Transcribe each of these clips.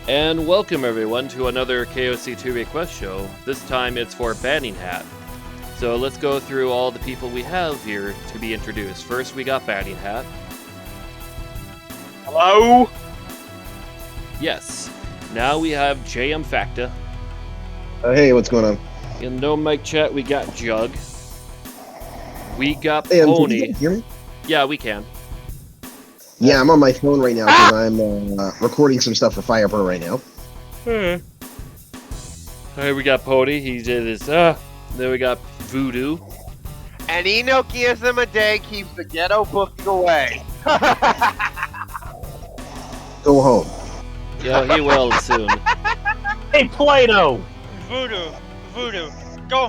And welcome everyone to another KOC2 request show. This time it's for BattingHat. So let's go through all the people we have here to be introduced. First we got BattingHat. Hello? Yes. Now we have JM Facta. Hey, what's going on? In no mic chat we got Jug. We got Hey, can Pony. you guys hear me? Yeah, we can. Yeah, I'm on my phone right now because I'm recording some stuff for Firebird right now. Alright, we got Pony. He did his Then we got Voodoo. And Enochiism a day keeps the ghetto booking away. Go home. Yeah, he will soon. Hey, Plato! Voodoo, go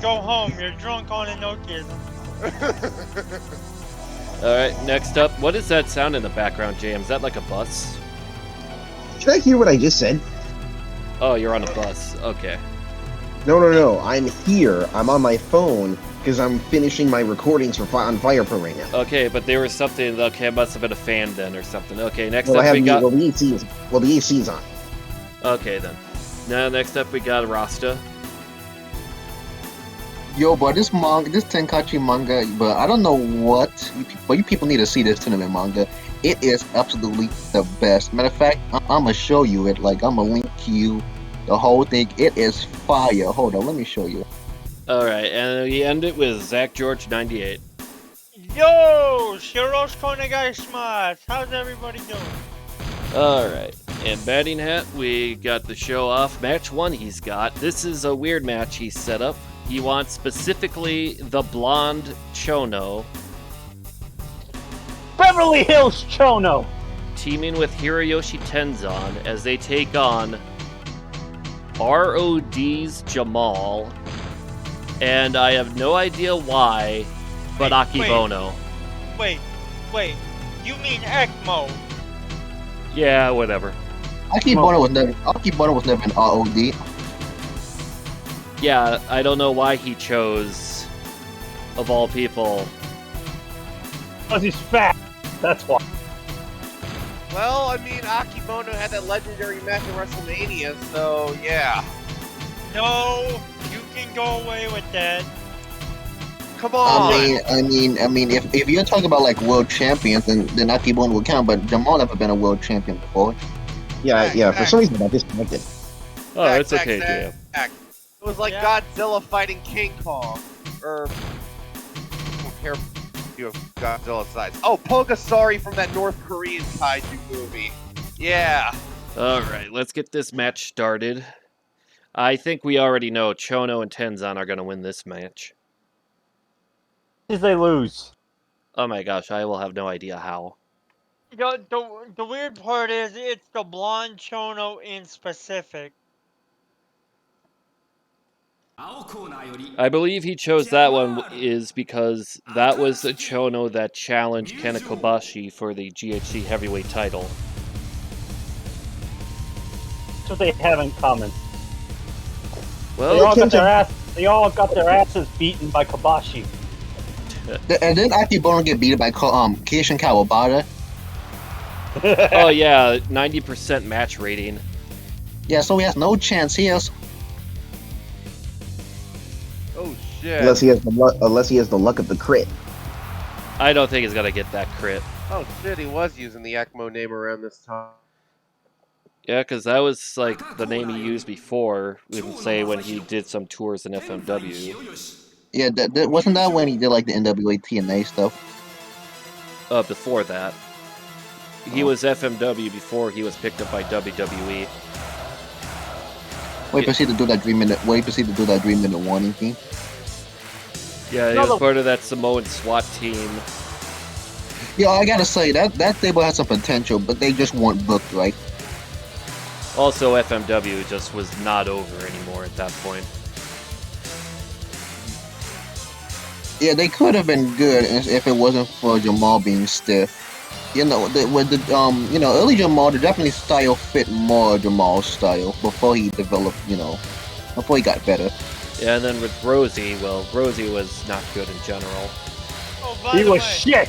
home. You're drunk on Enochiism. Alright, next up, what is that sound in the background, James? Is that like a bus? Should I hear what I just said? Oh, you're on a bus. Okay. No. I'm here. I'm on my phone because I'm finishing my recordings on Firebird right now. Okay, but there was something. Okay, it must have been a fan then or something. Okay, next Well, up we got. the AC is on. Okay then. Now next up we got Rasta. Yo, but this Tenkaichi manga, but I don't know what, but you people need to see this tournament manga. It is absolutely the best. Matter of fact, I'm gonna show you it. Like, I'm gonna link you the whole thing. It is fire. Hold on, let me show you. Alright, and we end it with Zach George 98. Yo, Shiroshiko Negaishimasu. How's everybody doing? Alright, and BattingHat, we got the show off. Match 1 he's got. This is a weird match he set up. He wants specifically the blonde Chono Beverly Hills Chono! teaming with Hiroyoshi Tenzan as they take on ROD's Jamal, and I have no idea why, but Akibono. Wait. You mean ECMO? Yeah, whatever. Akibono was never an ROD. Yeah, I don't know why he chose, of all people. Because he's fat. That's why. Well, I mean, Akibono had that legendary match at WrestleMania, so yeah. No, you can go away with that. Come on! I mean, if you're talking about like world champions, then Akibono would count. But Jamal never been a world champion before. Yeah. For some reason, I disconnected. Oh, Zach, it's okay, Jam. Zach. It was like Yeah. Godzilla fighting King Kong. Or... compare you of Godzilla size. Oh, Pogasari from that North Korean kaiju movie. Yeah. Alright, let's get this match started. I think we already know Chono and Tenzan are going to win this match. If they lose. Oh my gosh, I will have no idea how. The weird part is it's the blonde Chono in specific. I believe he chose that one is because that was the Chono that challenged Kena Kobashi for the GHC heavyweight title. That's what they have in common. Well, They all got their asses beaten by Kobashi. And then Akibono get beat by Keishin Kawabata. oh yeah, 90% match rating. Yeah, so he has no chance. He has. Oh shit. Unless he has the luck of the crit. I don't think he's gonna get that crit. Oh shit, he was using the ECMO name around this time. Yeah, because that was like the name he used before, say when he did some tours in FMW. Yeah, that wasn't that when he did like the NWA TNA stuff. Before that. He was FMW before he was picked up by WWE. Wait, proceed to do that 3 minute. Wait, proceed to do that 3 minute warning thing. Yeah, he was part of that Samoan SWAT team. Yeah, I gotta say that stable has some potential, but they just weren't booked right. Also, FMW just was not over anymore at that point. Yeah, they could have been good if it wasn't for Jamal being stiff. You know, early Jamal, the Japanese style fit more Jamal's style before he developed, before he got better. Yeah, and then with Rosie, well, Rosie was not good in general. Oh, He was shit!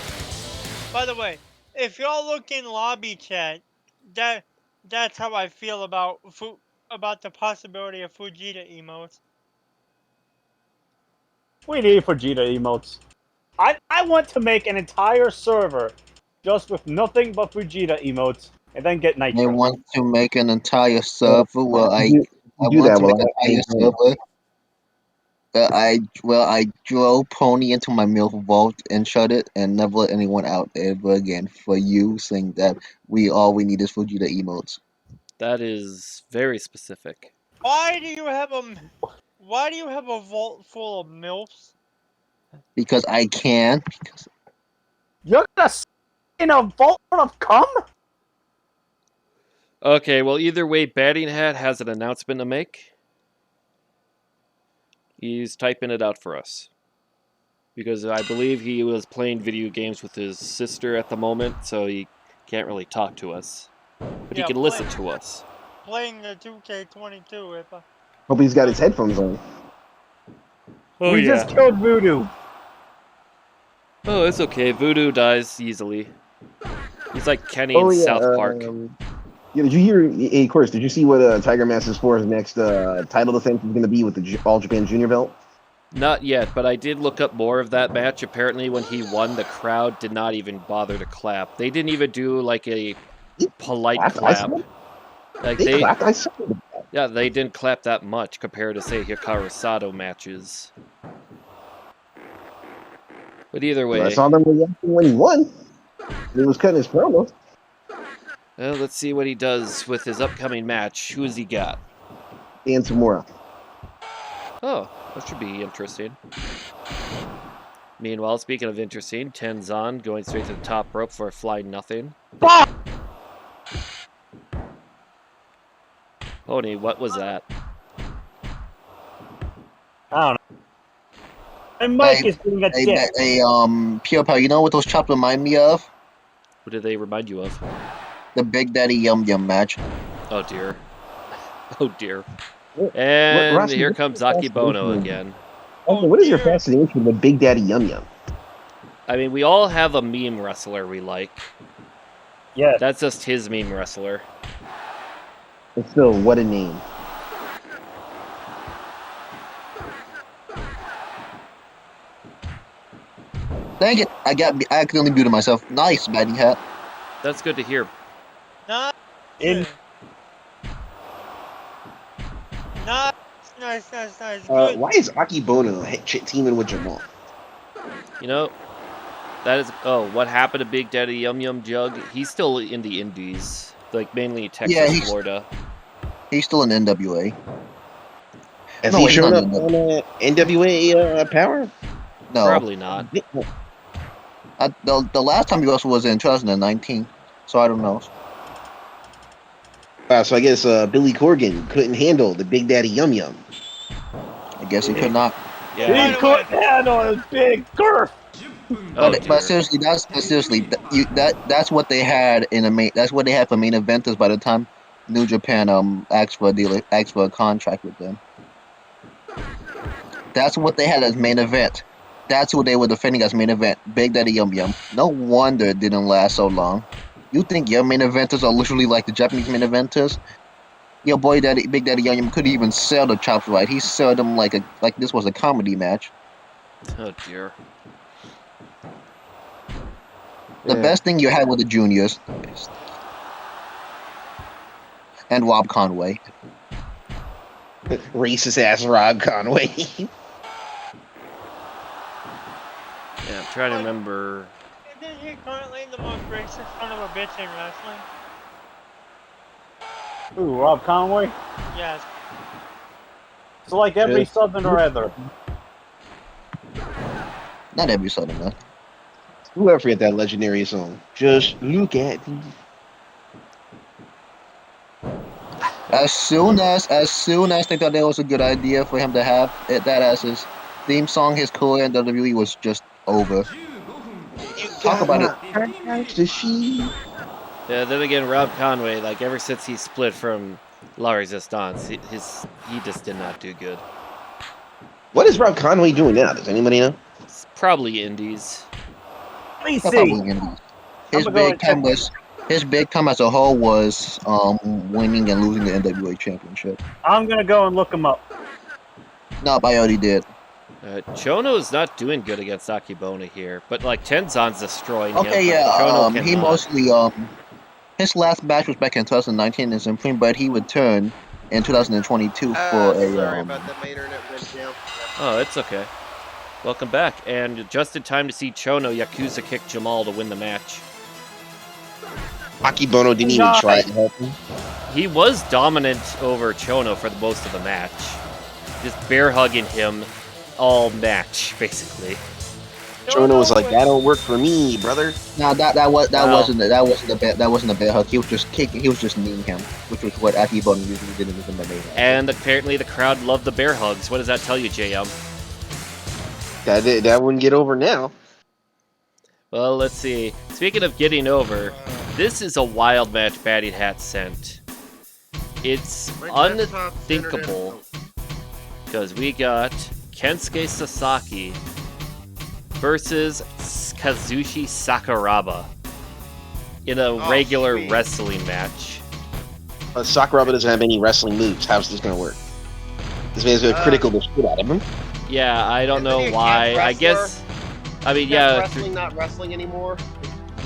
By the way, if y'all look in lobby chat, that That's how I feel about the possibility of Fujita emotes. We need Vegeta emotes. I want to make an entire server just with nothing but Vegeta emotes, and then get I Nitro. want to make an entire Well, server where I you I do want that to make while an I entire server that I drove Pony into my milk vault and shut it and never let anyone out ever again for you saying that all we need is Fujita emotes. That is very specific. Why do you have a vault full of milfs? Because I can. You're gonna sit in a vault of cum? Okay, well, either way, BattingHat has an announcement to make. He's typing it out for us. Because I believe he was playing video games with his sister at the moment, so he can't really talk to us. But he Yeah, can listen to us. playing the 2K22 with hope he's got his headphones on. Oh, We just killed Voodoo. Oh, it's okay. Voodoo dies easily. He's like Kenny Oh in yeah. South Park. Yeah, did you hear? Hey, of course. Did you see what Tiger Master 4's next title defense is going to be with the All Japan Junior belt? Not yet, but I did look up more of that match. Apparently, when he won, the crowd did not even bother to clap. They didn't even do like a polite clap. Like They clapped. I saw it. yeah, they didn't clap that much compared to say Hikaru Sato matches. But either I way, saw them reacting when he won. He was cutting his promo. well, let's see what he does with his upcoming match. Who has he got? Dan Tamura. Oh, that should be interesting. Meanwhile, speaking of interesting, Tenzan going straight to the top rope for a flying nothing. Fuck! Pony, what was that? I don't know. My mic is being a dick. Pure Power, you know what those chops remind me of? What did they remind you of? The Big Daddy Yum Yum match. Oh dear. Oh dear. What, And Rossi, here what's comes your Akibono fascination again. what is your dear. fascination with Big Daddy Yum Yum? I mean, we all have a meme wrestler we like. Yes. That's just his meme wrestler. But still, what a name. Dang it! I accidentally muted myself. Nice, BattingHat. That's good to hear. Nice. In- Nice. Good. Why is Akibono teaming with Jamal? You know, that is. Oh, what happened to Big Daddy Yum Yum Jug? He's still in the Indies, like mainly Texas, Florida. He's still in NWA. Has No, he he's shown not up in on NWA Power? No. Probably not. The last time he was in 2019, so I don't know. So I guess Billy Corgan couldn't handle the Big Daddy Yum Yum. I guess he could not. Yeah. He couldn't handle his big girth. Oh But dear. seriously, that's what they had in a main. That's what they had for main eventers by the time New Japan asked for a contract with them. That's what they had as main event. That's who they were defending as main event. Big Daddy Yum Yum. No wonder it didn't last so long. You think your main eventers are literally like the Japanese main eventers? Your boy Daddy, Big Daddy Yum Yum couldn't even sell the chops right. He sold them like this was a comedy match. Oh dear. The best thing you had were the juniors. And Rob Conway. Racist ass Rob Conway. Yeah, I'm trying to remember. Isn't he currently the most racist son of a bitch in wrestling? Ooh, Rob Conway? Yes. It's like every Southerner ever. Not every Southerner. Who ever forget that legendary song? Just look at me. As soon as they thought that was a good idea for him to have that as his theme song, his career in WWE was just over. Talk about it. Yeah, then again, Rob Conway, like ever since he split from La Resistance, he just did not do good. What is Rob Conway doing now? Does anybody know? It's probably Indies. Let me That's see. probably gonna be. His I'ma go big and check time was His big time as a whole was winning and losing the NWA championship. I'm gonna go and look him up. Nope, I already did. Chono's not doing good against Akibona here, but like Tenzan's destroying him. Okay, but yeah. Chono He cannot. mostly his last match was back in 2019 in Supreme, but he returned in 2022 for a Sorry about that. My internet went down. Oh, it's okay. Welcome back, and just in time to see Chono Yakuza kick Jamal to win the match. Akibono didn't even try to help him. He was dominant over Chono for the most of the match. Just bear hugging him all match, basically. Chono was like, "That don't work for me, brother." No, Wow. wasn't a bear hug. He was just kicking. He was just kneeing him, which was what Akibona usually did in his MMA. And apparently the crowd loved the bear hugs. What does that tell you, JM? That wouldn't get over now. Well, let's see. Speaking of getting over, this is a wild match BattingHat sent. It's unthinkable because we got Kensuke Sasaki versus Kazushi Sakuraba in a regular sweet. wrestling match. Sakuraba doesn't have any wrestling moves. How's this gonna work? This man's gonna critical the shit out of him. Yeah, I don't Isn't he know a why. camp I wrestler? guess. I mean, Camp yeah, wrestling, not wrestling anymore.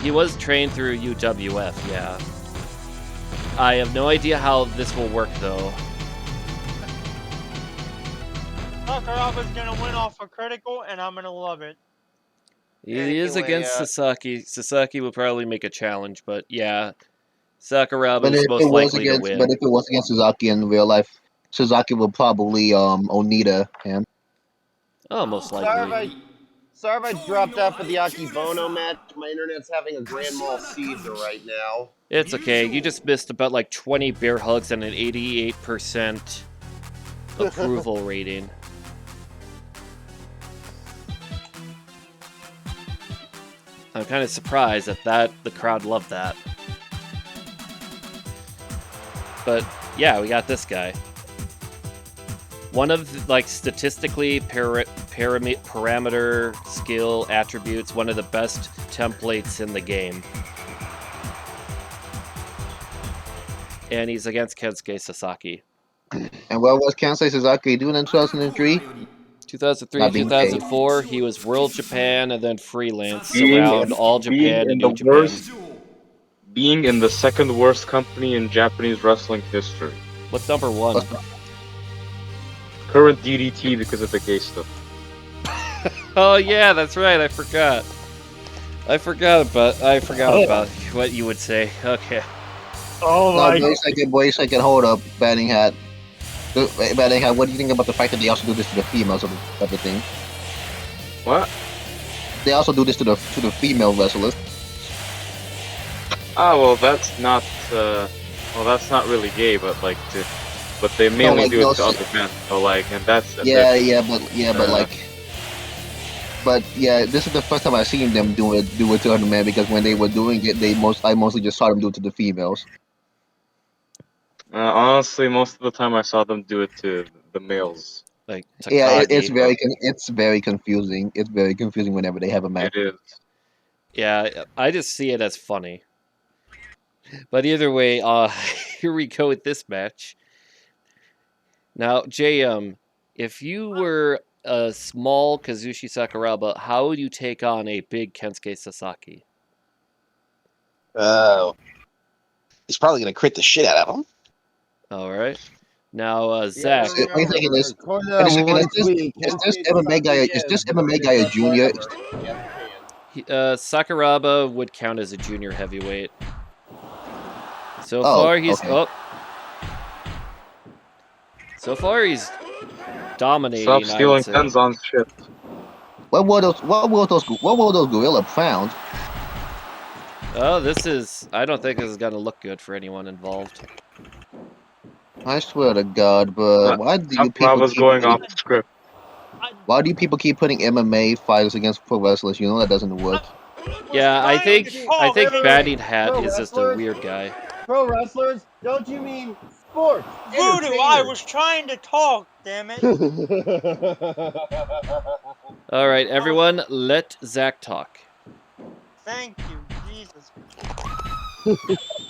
he was trained through UWF, yeah. I have no idea how this will work, though. Sakuraba's gonna win off a critical, and I'm gonna love it. He is Anyway, against Sasaki. Sasaki will probably make a challenge, but yeah. Sakuraba But is if most it was likely to against, win. but if it was against Suzuki in real life, Suzuki would probably Onita him. Oh, most Sorry likely. if I dropped out for the Akibono match. My internet's having a grand mal seizure right now. It's okay. You just missed about like 20 bear hugs and an 88% approval rating. I'm kind of surprised that the crowd loved that. But yeah, we got this guy. One of like statistically parameter skill attributes, one of the best templates in the game. And he's against Kensuke Sasaki. And what was Kansai Suzuki doing in 2003? 2003, Not being paid. 2004, he was World Japan and then freelance Being around all Japan and New Japan. Being in the second worst company in Japanese wrestling history. What's number one? Current DDT because of the gay stuff. Oh yeah, that's right. I forgot. I forgot about what you would say. Okay. Oh No, my! wait a second, hold up, BattingHat. BattingHat, what do you think about the fact that they also do this to the females of the thing? What? They also do this to the female wrestlers. Ah, well, that's not really gay, but like but they mainly like, do it to those- other men. So like, and that's But this is the first time I've seen them do it to other men, because when they were doing it, I mostly just saw them do it to the females. honestly, most of the time I saw them do it to the males. Like Yeah, Takagi. it's very confusing. It's very confusing whenever they have a match. It is. Yeah, I just see it as funny. But either way, here we go with this match. Now, JM, if you were a small Kazushi Sakuraba, how would you take on a big Kensuke Sasaki? He's probably gonna crit the shit out of him. All right. Now, Zach. Wait a second, is this MMA guy a junior? Sakuraba would count as a junior heavyweight. So Oh, far, he's okay. So far, he's dominating. Stop I stealing would say. Tenzon's shit. What were those gorilla pounds? Oh, I don't think this is gonna look good for anyone involved. I swear to God, but why do you people Sakuraba's going off script. Why do you people keep putting MMA fighters against pro wrestlers? You know that doesn't work. Yeah, I think BattingHat Pro is just a wrestlers? weird guy. Pro wrestlers? Don't you mean sports? Voodoo, I was trying to talk, damn it. All right, everyone, let Zach talk. Thank you, Jesus.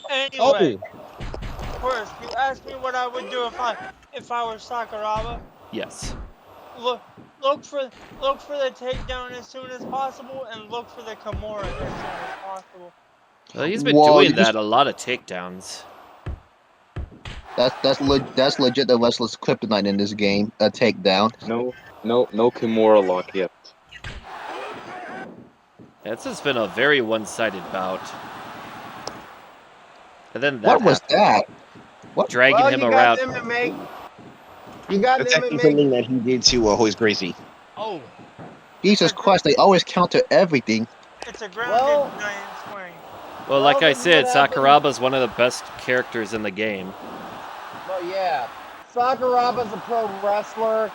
Anyway, first, you asked me what I would do if I were Sakuraba. Yes. Look for the takedown as soon as possible, and look for the Kimura as soon as possible. Well, he's been Whoa, you doing just that a lot of takedowns. that's legit the wrestler's kryptonite in this game. A takedown. No Kimura lock yet. This has been a very one-sided bout. And then that What was happened. that? Dragging Well, him you around. got MMA. You got That's actually MMA. something that he did to Hoist Gracie. Oh, Jesus Christ! They always counter everything. it's a grounded Well- giant swing. Well, like Well, I this is said, what happens. Sakuraba's one of the best characters in the game. Well, yeah. Sakuraba's a pro wrestler.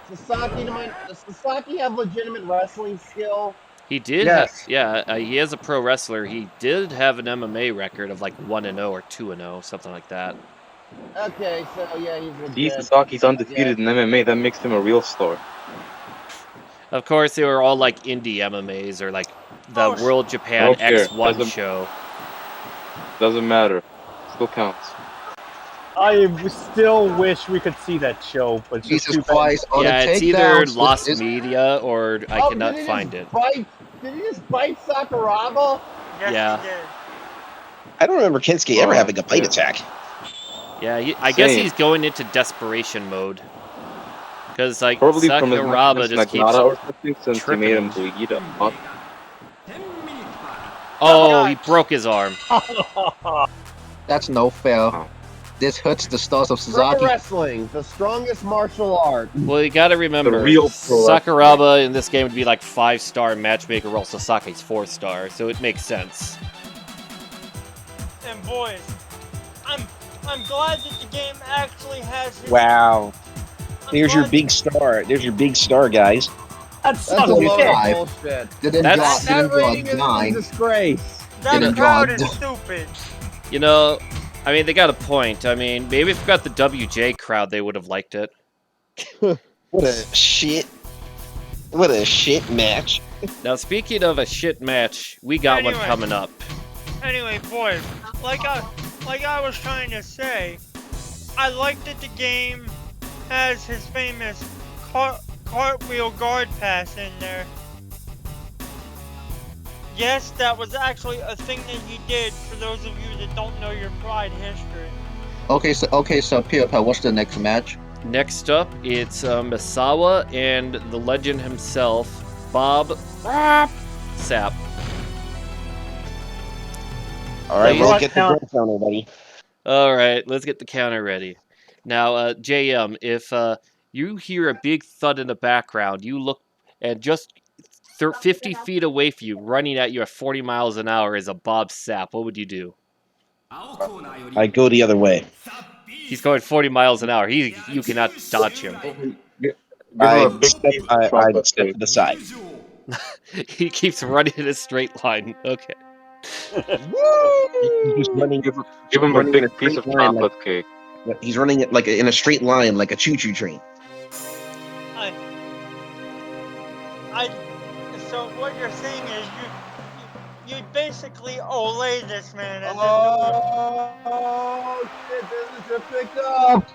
Does Sasaki have legitimate wrestling skill? He did, Yes. he is a pro wrestler. He did have an MMA record of like 1-0 or 2-0, something like that. Okay, so yeah, he's legit. See, Sasaki's undefeated in MMA. That makes him a real star. Of course, they were all like indie MMAs or like the Oh, World I Japan don't care. X1 show. Doesn't matter. Still counts. I still wish we could see that show, but it's just Jesus too bad. Christ! On Yeah, the it's takedowns, either lost it's- media or I Oh, cannot did he find just it. Did he just bite Sakuraba? Yes, Yeah. he did. I don't remember Kensuke ever having a bite attack. Yeah, I guess Same. he's going into desperation mode. Because like Probably from his Sakuraba match just against keeps. Nagata or something, since he tripping made him him. bleed a lot. Oh, he broke his arm. That's no fair. Oh. This hurts the stars of Pro Sasaki. wrestling, the strongest martial art. Well, you gotta remember, The real pro Sakuraba in this game would be like 5-star matchmaker, while Sasaki's 4-star, so it makes sense. And boys, I'm glad that the game actually has his. Wow. I'm There's your glad- big star. There's your big star, guys. That's That's a only load of five. bullshit. Didn't That's- draw, That didn't draw rating is a 9. disgrace. That didn't crowd draw- is stupid. You know, I mean, they got a point. I mean, maybe if we got the WJ crowd, they would have liked it. What a shit. What a shit match. Now, speaking of a shit match, we got one Anyway. coming up. Anyway, boys, like I was trying to say, I like that the game has his famous cartwheel guard pass in there. Yes, that was actually a thing that he did. For those of you that don't know your Pride history. Okay, so PewDiePie, what's the next match? Next up, it's Misawa and the legend himself, Bob Sapp. All right, Please. we'll get the goal counter ready. All right, let's get the counter ready. Now, JM, if you hear a big thud in the background, you look and just 50 feet away from you, running at you at 40 miles an hour, is a Bob Sapp. What would you do? I go the other way. He's going 40 miles an hour. You cannot dodge him. Give him a big piece of I chocolate step cake. to the side. He keeps running in a straight line. Okay. He's just running. Give him a running in big piece of straight line chocolate cake. He's running it like in a straight line, like a choo-choo train. So what you're saying is you'd basically olay this man as Oh shit! This is just picked up.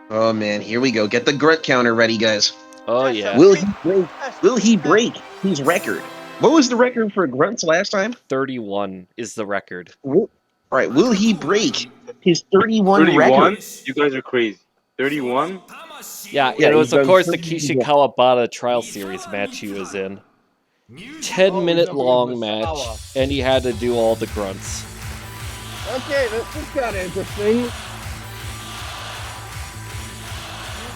Oh man, here we go. Get the grunt counter ready, guys. Oh, yeah. Will he break? Will he break his record? What was the record for grunts last time? 31 is the record. All right, will he break his 31 31? record? You guys are crazy. 31? Yeah, Yeah, it was, he's of done course, the 30 Kishin Kawabata Trial Series match he was in. 10-minute long match, and he had to do all the grunts. Okay, this is kind of interesting.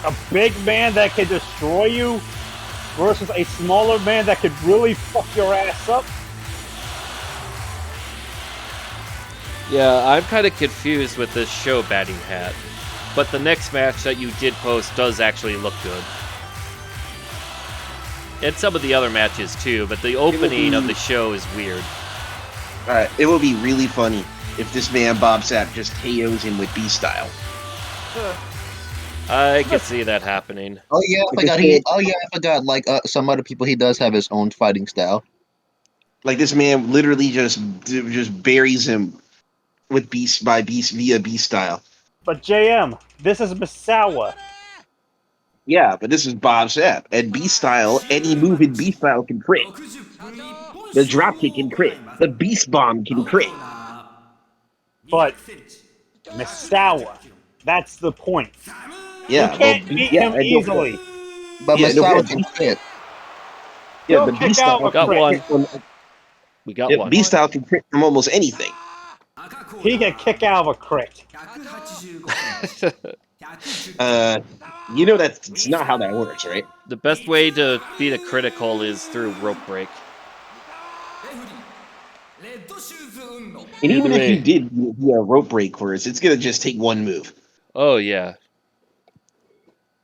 A big man that can destroy you versus a smaller man that could really fuck your ass up. Yeah, I'm kind of confused with this show, BattingHat. But the next match that you did post does actually look good. And some of the other matches too, but the opening of the show is weird. All right, it will be really funny if this man Bob Sapp just KOs him with B style. I can see that happening. Oh yeah, I forgot. Like some other people, he does have his own fighting style. Like this man literally just buries him with beast via beast style. But JM, this is Misawa. Yeah, but this is Bob Sapp. And beast style, any move in beast style can crit. The dropkick can crit. The beast bomb can crit. But Misawa, that's the point. Yeah, You well, can't beat yeah, him and easily. But Yeah, no, Misawa can crit. yeah, He'll the kick beast out style a Got can crit. one. crit from, We got yeah, one. beast style can crit from almost anything. He can kick out of a crit. You know that's not how that works, right? The best way to beat a critical is through rope break. And Either even if you way. did do a rope break first, it's gonna just take one move. Oh yeah.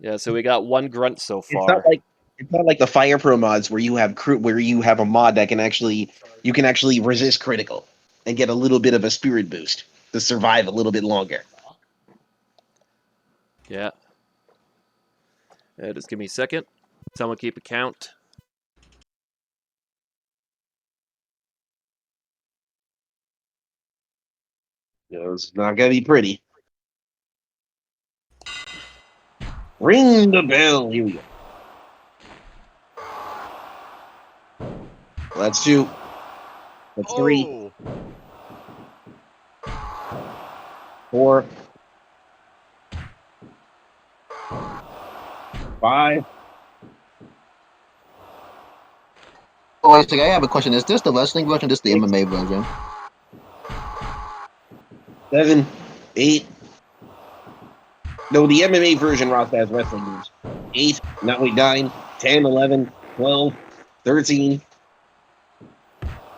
Yeah, so we got one grunt so It's not far. like the Fire Pro mods where you have a mod that can actually resist critical and get a little bit of a spirit boost to survive a little bit longer. Yeah. Just give me a second. Someone keep a count. It's not gonna be pretty. Ring the bell. Here we go. That's two. That's three. Oh, 4, 5. Oh, wait a second, I have a question. Is this the wrestling version? This the MMA version? 7, 8. No, the MMA version Ross has wrestling moves. 8, not wait, 9, 10, 11, 12, 13.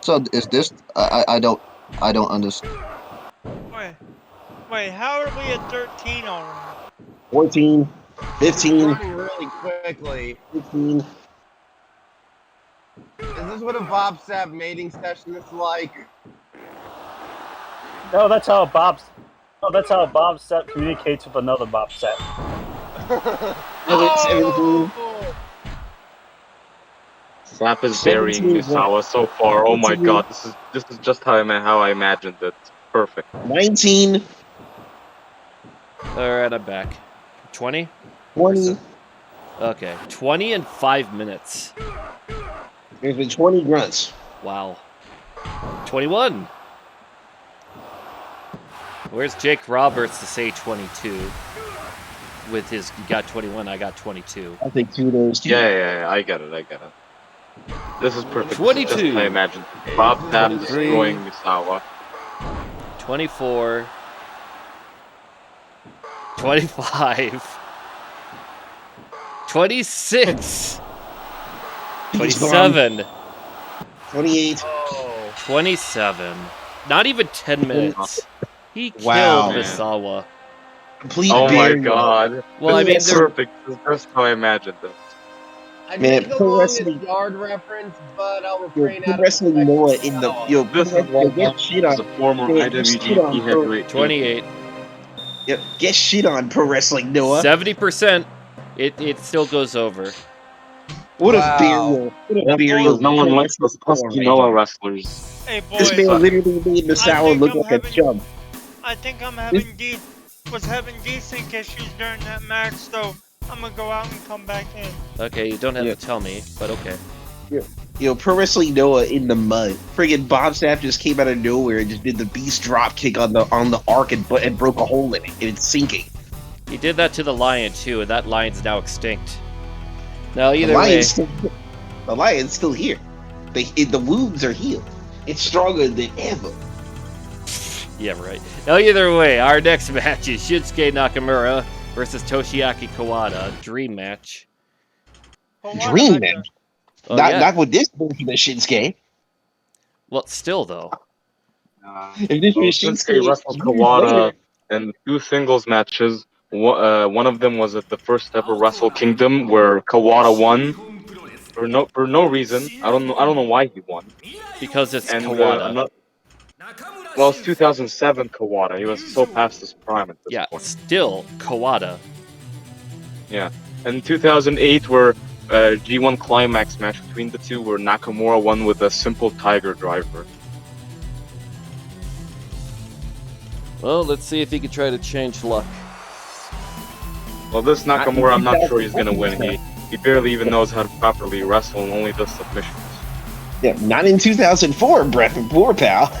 So is this? I don't understand. Wait, how are we at 13 already? 14, it's 15, running really quickly. 16. Is this what a Bob Sapp mating session is like? No, that's how Bob Sapp communicates with another Bob Sapp. 17. Slap is burying 17, Misawa so far. Oh my 18. god, this is just how I imagined it. Perfect. 19, Alright, I'm back. 20? 20. Okay. 20 in 5 minutes. There's been 20 grunts. Wow. 21. Where's Jake Roberts to say 22? With his, you got 21, I got 22. I'll take 2 of those too. Yeah, I get it. This is perfect. This is 22. just how I imagined. Bob Sapp 23. destroying Misawa. 24. 25. 26. 27. 28. Oh, 27. Not even 10 minutes. He killed Wow. Misawa. Complete Oh my burial. god. Well, I This mean, is they're perfect. This is just how I imagined it. I Man, did go pro on wrestling- this yard reference, but I'll Yo, refrain pro out of wrestling respect Noah for in the Misawa. This is why get shit as on. a former Get shit on IWGP pro, heavyweight 28. yep, get shit on pro wrestling Noah. 70%. It still goes over. What Wow. a burial! What a That's burial! because no one pro likes wrestling those pesky right Noah there. wrestlers. Hey This boys, man literally made Misawa think look I'm like a having- chump. I think I'm having was having desync issues during that match, so I'm gonna go out and come back in. Okay, you don't have Yeah. to tell me, but okay. Pro wrestling Noah in the mud. Friggin' Bob Sapp just came out of nowhere and just did the beast drop kick on the arc and broke a hole in it, and it's sinking. He did that to the lion too, and that lion's now extinct. Now The either way, lion's still here. The wounds are healed. It's stronger than ever. yeah, right. Now either way, our next match is Shinsuke Nakamura versus Toshiaki Kawada, dream match. But what Dream about match. Oh not yeah. not with this version of Shinsuke. Well, still though. If this was Since Shinsuke, they wrestled Kawada in 2 singles matches, one of them was at the first ever Wrestle Kingdom where Kawada won for no reason. I don't know why he won. Because it's And Kawada. well, it's 2007 Kawada. He was so past his prime at this Yeah, point. still Kawada. Yeah. And 2008 where G1 climax match between the two where Nakamura won with a simple Tiger driver. Well, let's see if he can try to change luck. Well, this Nakamura, I'm not sure he's gonna win. He barely even knows how to properly wrestle and only does submissions. Yeah, not in 2004, Brett. Poor pal.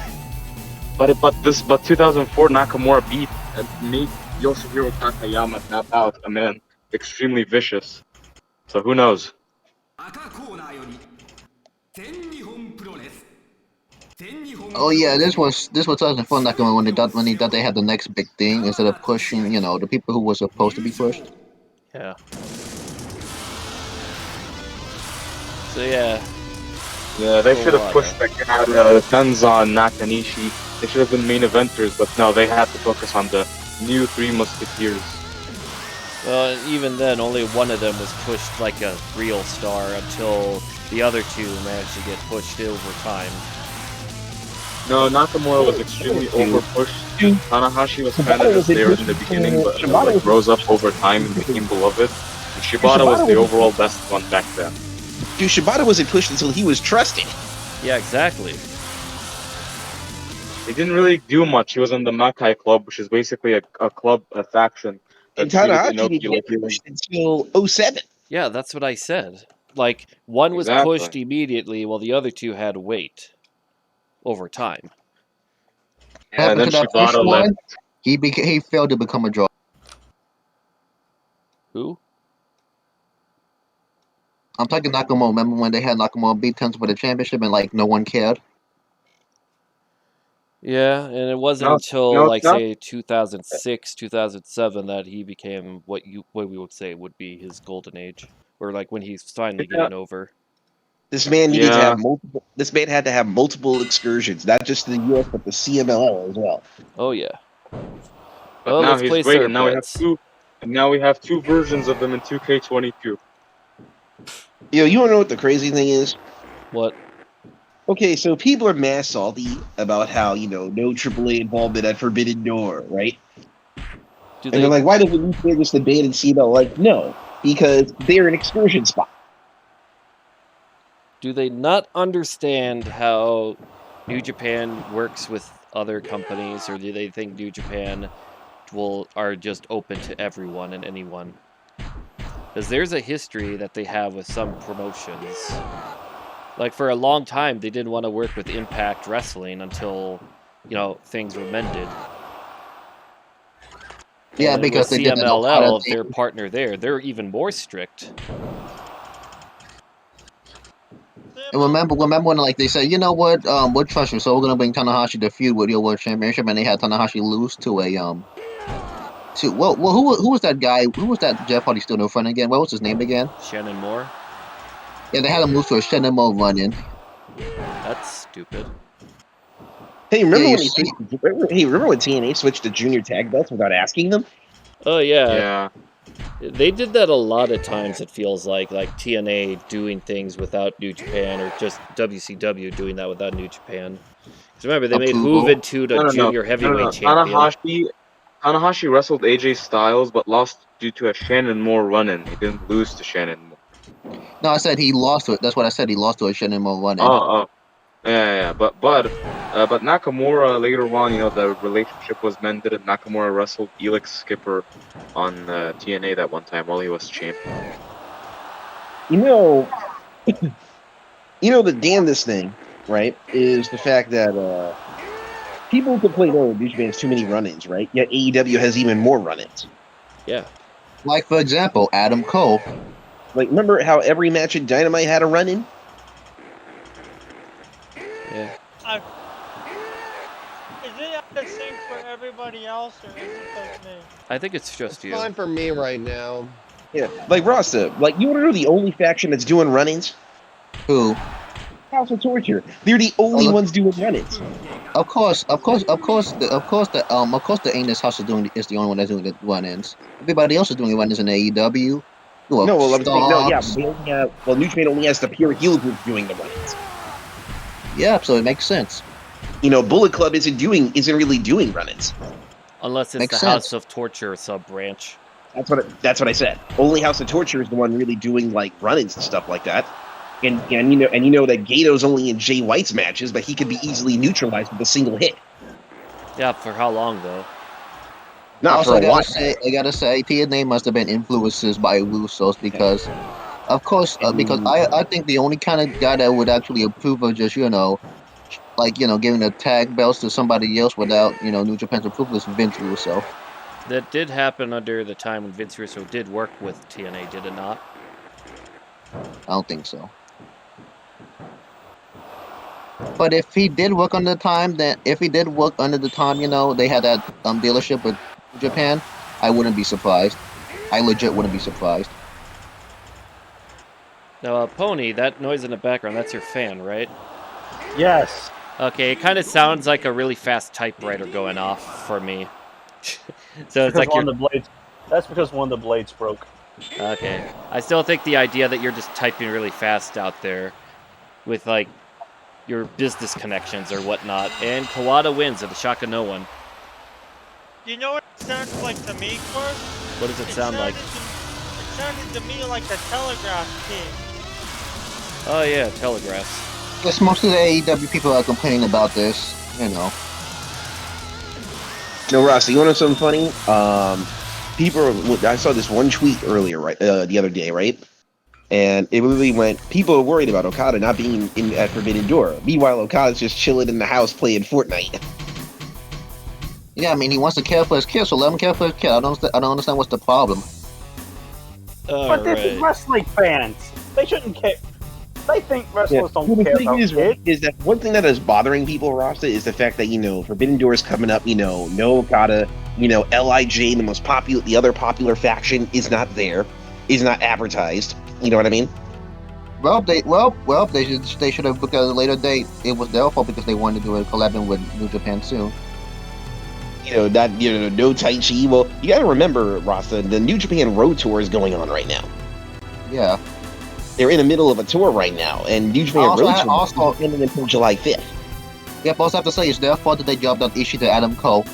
But 2004 Nakamura made Yoshihiro Takayama tap out, a man extremely vicious. So who knows? Oh yeah, this was 2004 Nakamura when he thought they had the next big thing instead of pushing, you know, the people who were supposed to be pushed. Yeah. So yeah. Yeah, they should have pushed the Tenzan, Nakanishi. They should have been main eventers, but no, they had to focus on the new Three Musketeers. Well, and even then, only one of them was pushed like a real star until the other two managed to get pushed over time. No, Nakamura was extremely over-pushed. Tanahashi was kind of just there in the beginning, but like, rose up over time and became beloved. And Shibata was the overall best one back then. Dude, Shibata wasn't pushed until he was trusted. Yeah, exactly. He didn't really do much. He was in the Makai Club, which is basically a club, a faction. And Tanahashi didn't get pushed until 07. Yeah, that's what I said. Like, one was pushed immediately while the other two had to wait over time. Yeah, and then Shibata left. He failed to become a draw. Who? I'm talking Nakamura. Remember when they had Nakamura beat Tenzan for the championship and like no one cared? Yeah, and it wasn't until say 2006, 2007 that he became what we would say would be his golden age, or like when he's finally getting over. This man needed to have multiple. This man had to have multiple excursions, not just to the U.S. but the CMLL as well. Oh yeah. But well, now let's he's place great, our and now bets. we have two versions of him in 2K22. Yo, you wanna know what the crazy thing is? What? Okay, so people are mass salty about how, no AAA involvement at Forbidden Door, right? And they're like, why doesn't you say this the band and CML? Like, no, because they're an excursion spot. Do they not understand how New Japan works with other companies, or do they think New Japan are just open to everyone and anyone? Because there's a history that they have with some promotions. Like, for a long time, they didn't want to work with Impact Wrestling until, things were mended. Yeah, and because with they did CMLL, their partner there, they're even more strict. And remember when like they said, you know what, we'll trust you, so we're gonna bring Tanahashi to feud with your world championship, and they had Tanahashi lose to a who was that guy? Who was that Jeff Hardy still in front again? What was his name again? Shannon Moore. Yeah, they had him lose to a Shannon Moore run-in. That's stupid. Hey, remember when TNA switched to junior tag belts without asking them? Oh yeah. Yeah. They did that a lot of times, it feels like TNA doing things without New Japan, or just WCW doing that without New Japan. Because remember, they made Juventud a junior heavyweight champion. Tanahashi wrestled AJ Styles, but lost due to a Shannon Moore run-in. He didn't lose to Shannon Moore. No, I said he lost to it. That's what I said. He lost to a Shannon Moore run-in. Oh. Yeah. But Nakamura later on, the relationship was mended, and Nakamura wrestled Elix Skipper on TNA that one time while he was champion. The damnedest thing, right, is the fact that people complain, New Japan has too many run-ins, right? Yet AEW has even more run-ins. Yeah. Like, for example, Adam Cole. Like, remember how every match in Dynamite had a run-in? Yeah. Is it the same for everybody else, or is it just me? I think it's just you. Fine for me right now. Yeah, like Rasta. Like, you want to know the only faction that's doing run-ins? Who? House of Torture. They're the only ones doing run-ins. Of course, the English House is the only one that's doing the run-ins. Everybody else is doing run-ins in AEW. New Japan only has the pure heel group doing the run-ins. Yeah, so it makes sense. Bullet Club isn't really doing run-ins. Unless it's the House of Torture sub-branch. That's what I said. Only House of Torture is the one really doing like run-ins and stuff like that. And you know that Gato's only in Jay White's matches, but he could be easily neutralized with a single hit. Yeah, for how long though? Not Also, for a while. I gotta say, TNA must have been influences by Usos because, of course, because I think the only kind of guy that would actually approve of just giving the tag belts to somebody else without New Japan's approval is Vince Russo. That did happen under the time when Vince Russo did work with TNA, did it not? I don't think so. But if he did work under the time, they had that dealership with Japan, I wouldn't be surprised. I legit wouldn't be surprised. Now, Pony, that noise in the background, that's your fan, right? Yes. Okay, it kind of sounds like a really fast typewriter going off for me. So it's like That's because one of the blades broke. Okay. I still think the idea that you're just typing really fast out there with, like, your business connections or whatnot, and Kawada wins at the shock of no one. You know what it sounds like to me, Clark? What does it sound like? It sounded to me like the Telegraph team. Oh yeah, Telegraphs. Yes, most of the AEW people are complaining about this, No, Ross, you want to know something funny? I saw this one tweet earlier, right, the other day, right? And it really went, people are worried about Okada not being at Forbidden Door. Meanwhile, Okada's just chilling in the house playing Fortnite. Yeah, I mean, he wants to care for his kids, so let him care for his kid. I don't understand what's the problem. But this is wrestling fans. They shouldn't care. They think wrestlers don't care about kids. Is that one thing that is bothering people, Rasta, is the fact that, Forbidden Door is coming up, no Okada, LIJ, the other popular faction, is not there, is not advertised. You know what I mean? Well, they should have booked at a later date. It was their fault because they wanted to do a collab with New Japan soon. No Taichi. Well, you got to remember, Rasta, the New Japan Road Tour is going on right now. Yeah. They're in the middle of a tour right now, and New Japan Road Tour is ending until July 5th. Yep, also have to say, it's their fault that they jobbed out Ishii to Adam Cole.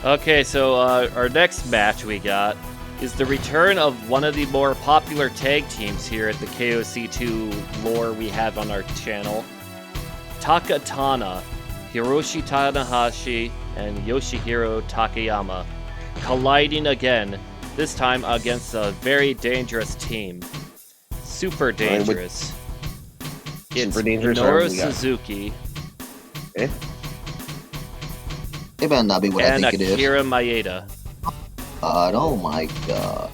Okay, so our next match we got is the return of one of the more popular tag teams here at the KOC2 lore we have on our channel. Takatana, Hiroshi Tanahashi, and Yoshihiro Takayama colliding again, this time against a very dangerous team. Super dangerous. It's Minoru Suzuki. Eh? It better not be what I think it is. And Akira Maeda. Oh my god.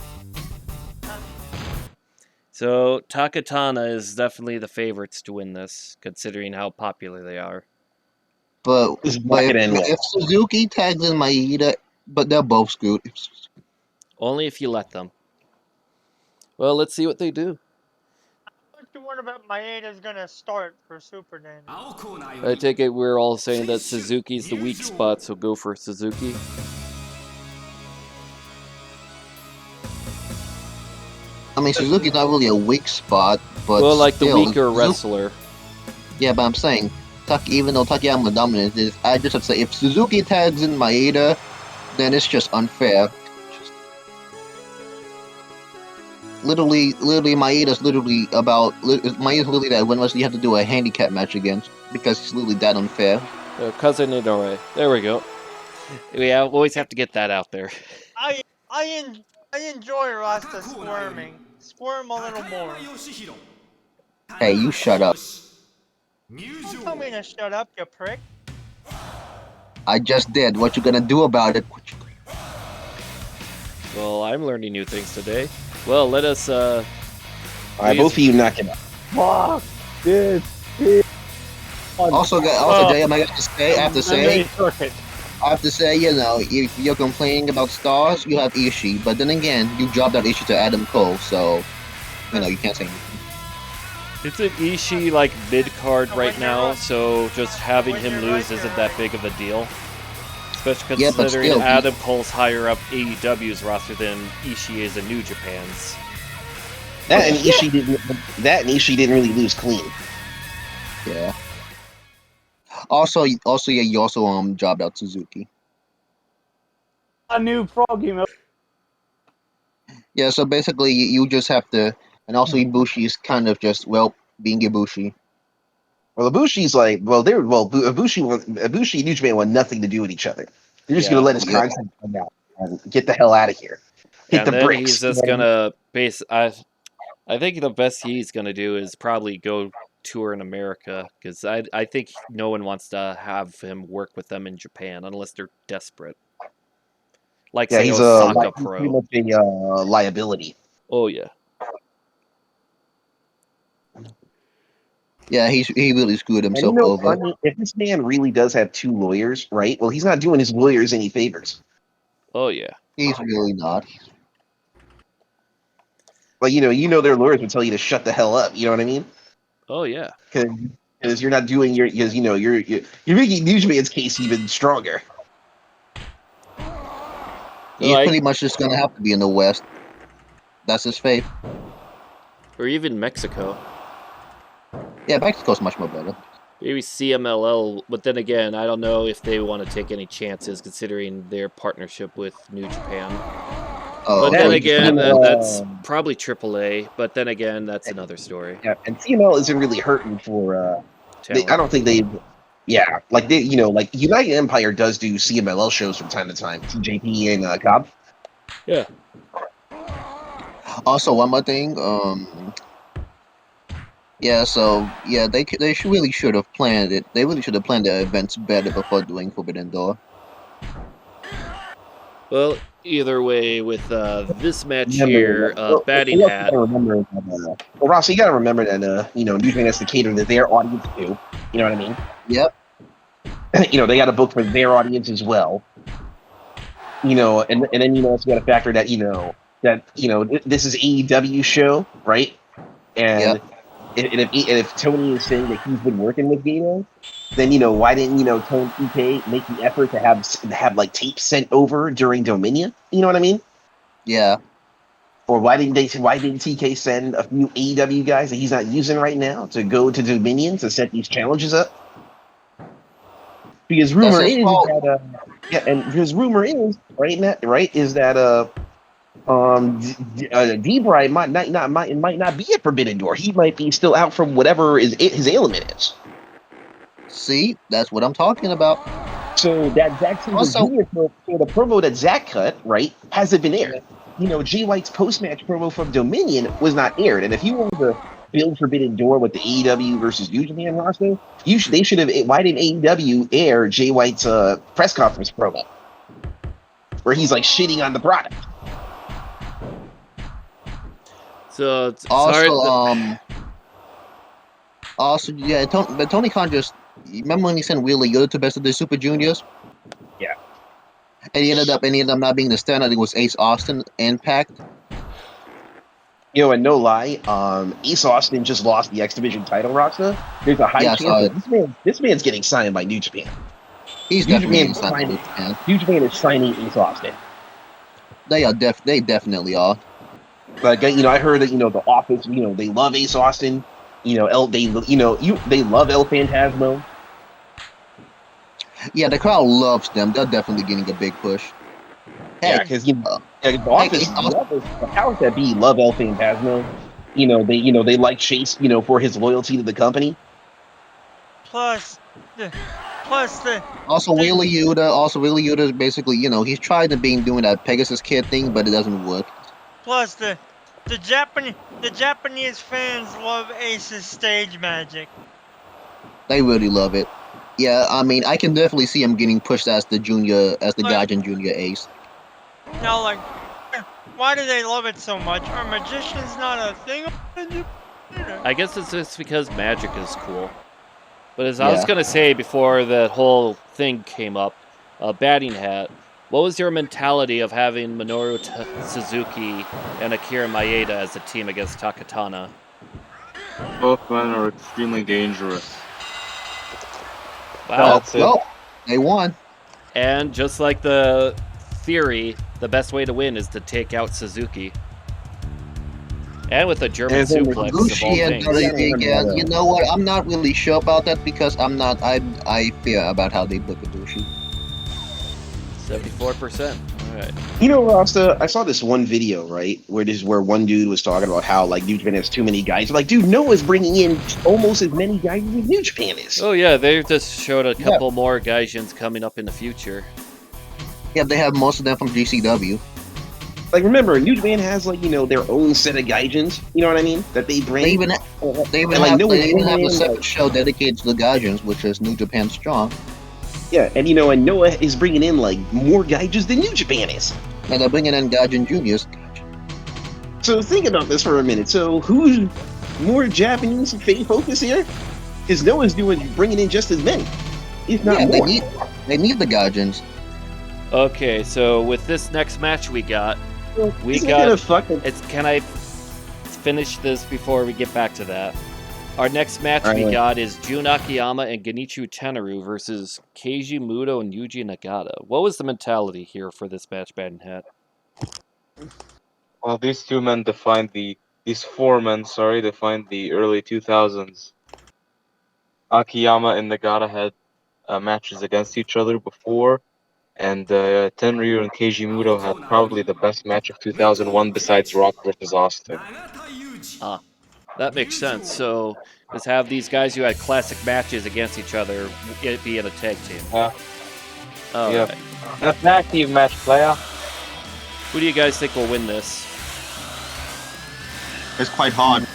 So, Takatana is definitely the favorites to win this, considering how popular they are. But if Suzuki tags in Maeda, but they're both screwed. Only if you let them. Well, let's see what they do. What you wonder about Maeda's gonna start for Super Dandy? I take it we're all saying that Suzuki's the weak spot, so go for Suzuki. I mean, Suzuki's not really a weak spot, but well, like still, the weaker wrestler. Yeah, but I'm saying, even though Takayama dominant is, I just have to say, if Suzuki tags in Maeda, then it's just unfair. Literally, Maeda's literally that when you have to do a handicap match against, because it's literally that unfair. Cousin Inoue. There we go. We always have to get that out there. I enjoy Rasta squirming. Squirm a little more. Hey, you shut up. Don't tell me to shut up, you prick. I just did. What you gonna do about it? Well, I'm learning new things today. Well, let us, Alright, both of you knock it out. Fuck this. Also, Jay, I have to say, if you're complaining about stars, you have Ishii. But then again, you dropped out Ishii to Adam Cole, so, you can't say anything. It's an Ishii, mid-card right now, so just having him lose isn't that big of a deal. Especially considering Adam Cole's higher up AEW's roster than Ishii is in New Japan's. That and Ishii didn't really lose clean. Yeah. Also, you also jobbed out Suzuki. A new froggy milk. Yeah, so basically you just have to, and also Ibushi is kind of just being Ibushi. Well, Ibushi's like, Ibushi and New Japan want nothing to do with each other. They're just Yeah. gonna let his Yeah. contract come out and get the hell out of here. Hit And the then bricks. he's just gonna base. I think the best he's gonna do is probably go tour in America because I think no one wants to have him work with them in Japan unless they're desperate. Like Yeah, say he's Osaka he's pretty Pro. much a liability. Oh yeah. Yeah, he really screwed And you himself know, over. funny, if this man really does have two lawyers, right? Well, he's not doing his lawyers any favors. Oh yeah. He's really not. Like their lawyers would tell you to shut the hell up. You know what I mean? Oh yeah. Because you're not doing because you're making New Japan's case even stronger. He's pretty much just gonna have to be in the West. That's his fate. Or even Mexico. Yeah, Mexico's much more better. Maybe CMLL, but then again, I don't know if they want to take any chances considering their partnership with New Japan. Oh, But then okay. again, that's probably AAA. But then again, that's another story. Yeah, and CML isn't really hurting for. Talent. I don't think they. Yeah, like like United Empire does do CMLL shows from time to time. TJP and Cobb. Yeah. Also, one more thing. Yeah, so yeah, they really should have planned it. They really should have planned their events better before doing Forbidden Door. Well, either way, with this match here, Batting Hat. Well, Ross, you got to remember that New Japan has to cater to their audience too. You know what I mean? Yep. They got to book for their audience as well. And then also got to factor that this is AEW show, right? And if Tony is saying that he's been working with Gato, then why didn't Tony TK make the effort to have like tapes sent over during Dominion? You know what I mean? Yeah. Or why didn't TK send a few AEW guys that he's not using right now to go to Dominion to set these challenges up? Because rumor is that D-Bry might not be at Forbidden Door. He might be still out from whatever his ailment is. See, that's what I'm talking about. So that Zack Sabre Jr. the promo that Zack cut, right, hasn't been aired. Jay White's post-match promo from Dominion was not aired, and if you wanted to build Forbidden Door with the AEW versus New Japan roster, they should have. Why didn't AEW air Jay White's press conference promo, where he's like shitting on the product? So it's but Tony Khan just remember when he sent Wheeler Yuta to Best of the Super Juniors? Yeah. And he ended up not being the standard. It was Ace Austin Impact. And no lie, Ace Austin just lost the X Division title roster. There's a high chance that this man's getting signed by New Japan. He's definitely getting signed by New Japan. New Japan is signing Ace Austin. They definitely are. Like I heard that the Office, they love Ace Austin. They love El Phantasmo. Yeah, the crowd loves them. They're definitely getting a big push. Yeah, because the Office, the powers that be love El Phantasmo. They like Chase, for his loyalty to the company. Plus the Wheeler Yuta is basically, he's tried to doing that Pegasus Kid thing, but it doesn't work. Plus the Japanese fans love Ace's stage magic. They really love it. Yeah, I mean, I can definitely see him getting pushed as the Gaijin Junior Ace. Now, why do they love it so much? Are magicians not a thing? I guess it's just because magic is cool. But as I was going to say before that whole thing came up, Batting Hat, what was your mentality of having Minoru Suzuki and Akira Maeda as a team against Takatana? Both men are extremely dangerous. Wow. Well, they won. And just like the theory, the best way to win is to take out Suzuki. And with a German suplex of all things. Yeah, you know what? I'm not really sure about that because I fear about how they book Ibushi. 74%. right. You know, Rasta, I saw this one video, right, where one dude was talking about how like New Japan has too many guys. Like, dude, Noah's bringing in almost as many guys as New Japan is. Oh yeah, they just showed a Yeah. couple more Gaijins coming up in the future. Yeah, they have most of them from GCW. Like, remember, New Japan has like their own set of Gaijins. You know what I mean? That they bring. They even have a separate show dedicated to the Gaijins, which is New Japan Strong. Yeah, and and Noah is bringing in like more Gaijins than New Japan is. And they're bringing in Gaijin Juniors. So think about this for a minute. So who's more Japanese focus here? Because Noah's bringing in just as many, if not Yeah, more. they need the Gaijins. Okay, so with this next match we got, can I finish this before we get back to that? Our next match we got is Jun Akiyama and Genichiro Tenaru versus Keiji Muto and Yuji Nagata. What was the mentality here for this match, BattingHat? Well, these four men defined the early 2000s. Akiyama and Nagata had matches against each other before, and Tenryu and Keiji Muto had probably the best match of 2001 besides Rock versus Austin. That makes sense. So just have these guys who had classic matches against each other be in a tag team. Yeah. Right. A tag team match, player. Who do you guys think will win this? It's quite hard.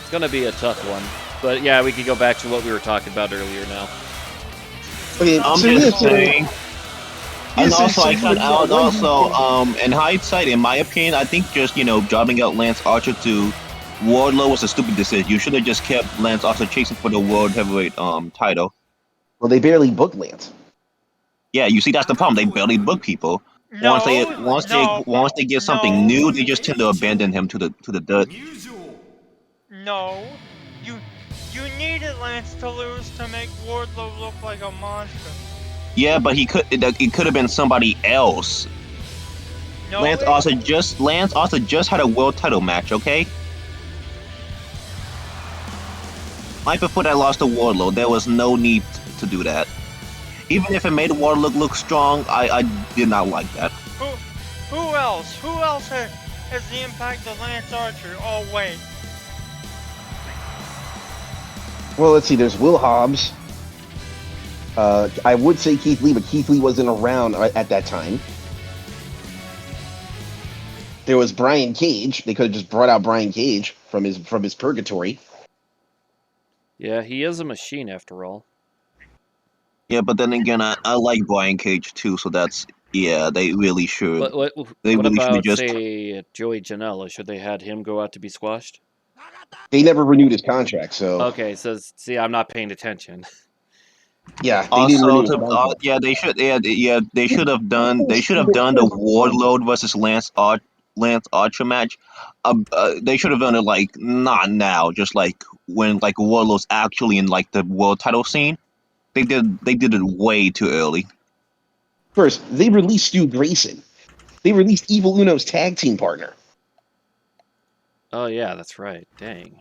It's going to be a tough one. But yeah, we can go back to what we were talking about earlier now. Okay, I'm so just saying. And also, in in hindsight, in my opinion, I think just jobbing out Lance Archer to Wardlow was a stupid decision. You should have just kept Lance Archer chasing for the World Heavyweight title. Well, they barely booked Lance. Yeah, you see, that's the problem. They barely book people. Once they get something new, they just tend to abandon him to the dirt. No, you needed Lance to lose to make Wardlow look like a monster. Yeah, but it could have been somebody else. No, Lance Archer just had a world title match, okay? Right before that lost to Wardlow, there was no need to do that. Even if it made Wardlow look strong, I did not like that. Who else? Who else has the impact of Lance Archer? Oh wait. Well, let's see. There's Will Hobbs. I would say Keith Lee, but Keith Lee wasn't around at that time. There was Brian Cage. They could have just brought out Brian Cage from his purgatory. Yeah, he is a machine after all. Yeah, but then again, I like Brian Cage too, so they really should. What about, say, Joey Janela? Should they had him go out to be squashed? They never renewed his contract, so. Okay, so see, I'm not paying attention. Yeah, they didn't renew his contract. They should have done the Wardlow versus Lance Archer match. They should have done it like not now, just like when Wardlow's actually in like the world title scene. They did it way too early. First, they released Stu Grayson. They released Evil Uno's tag team partner. Oh yeah, that's right. Dang.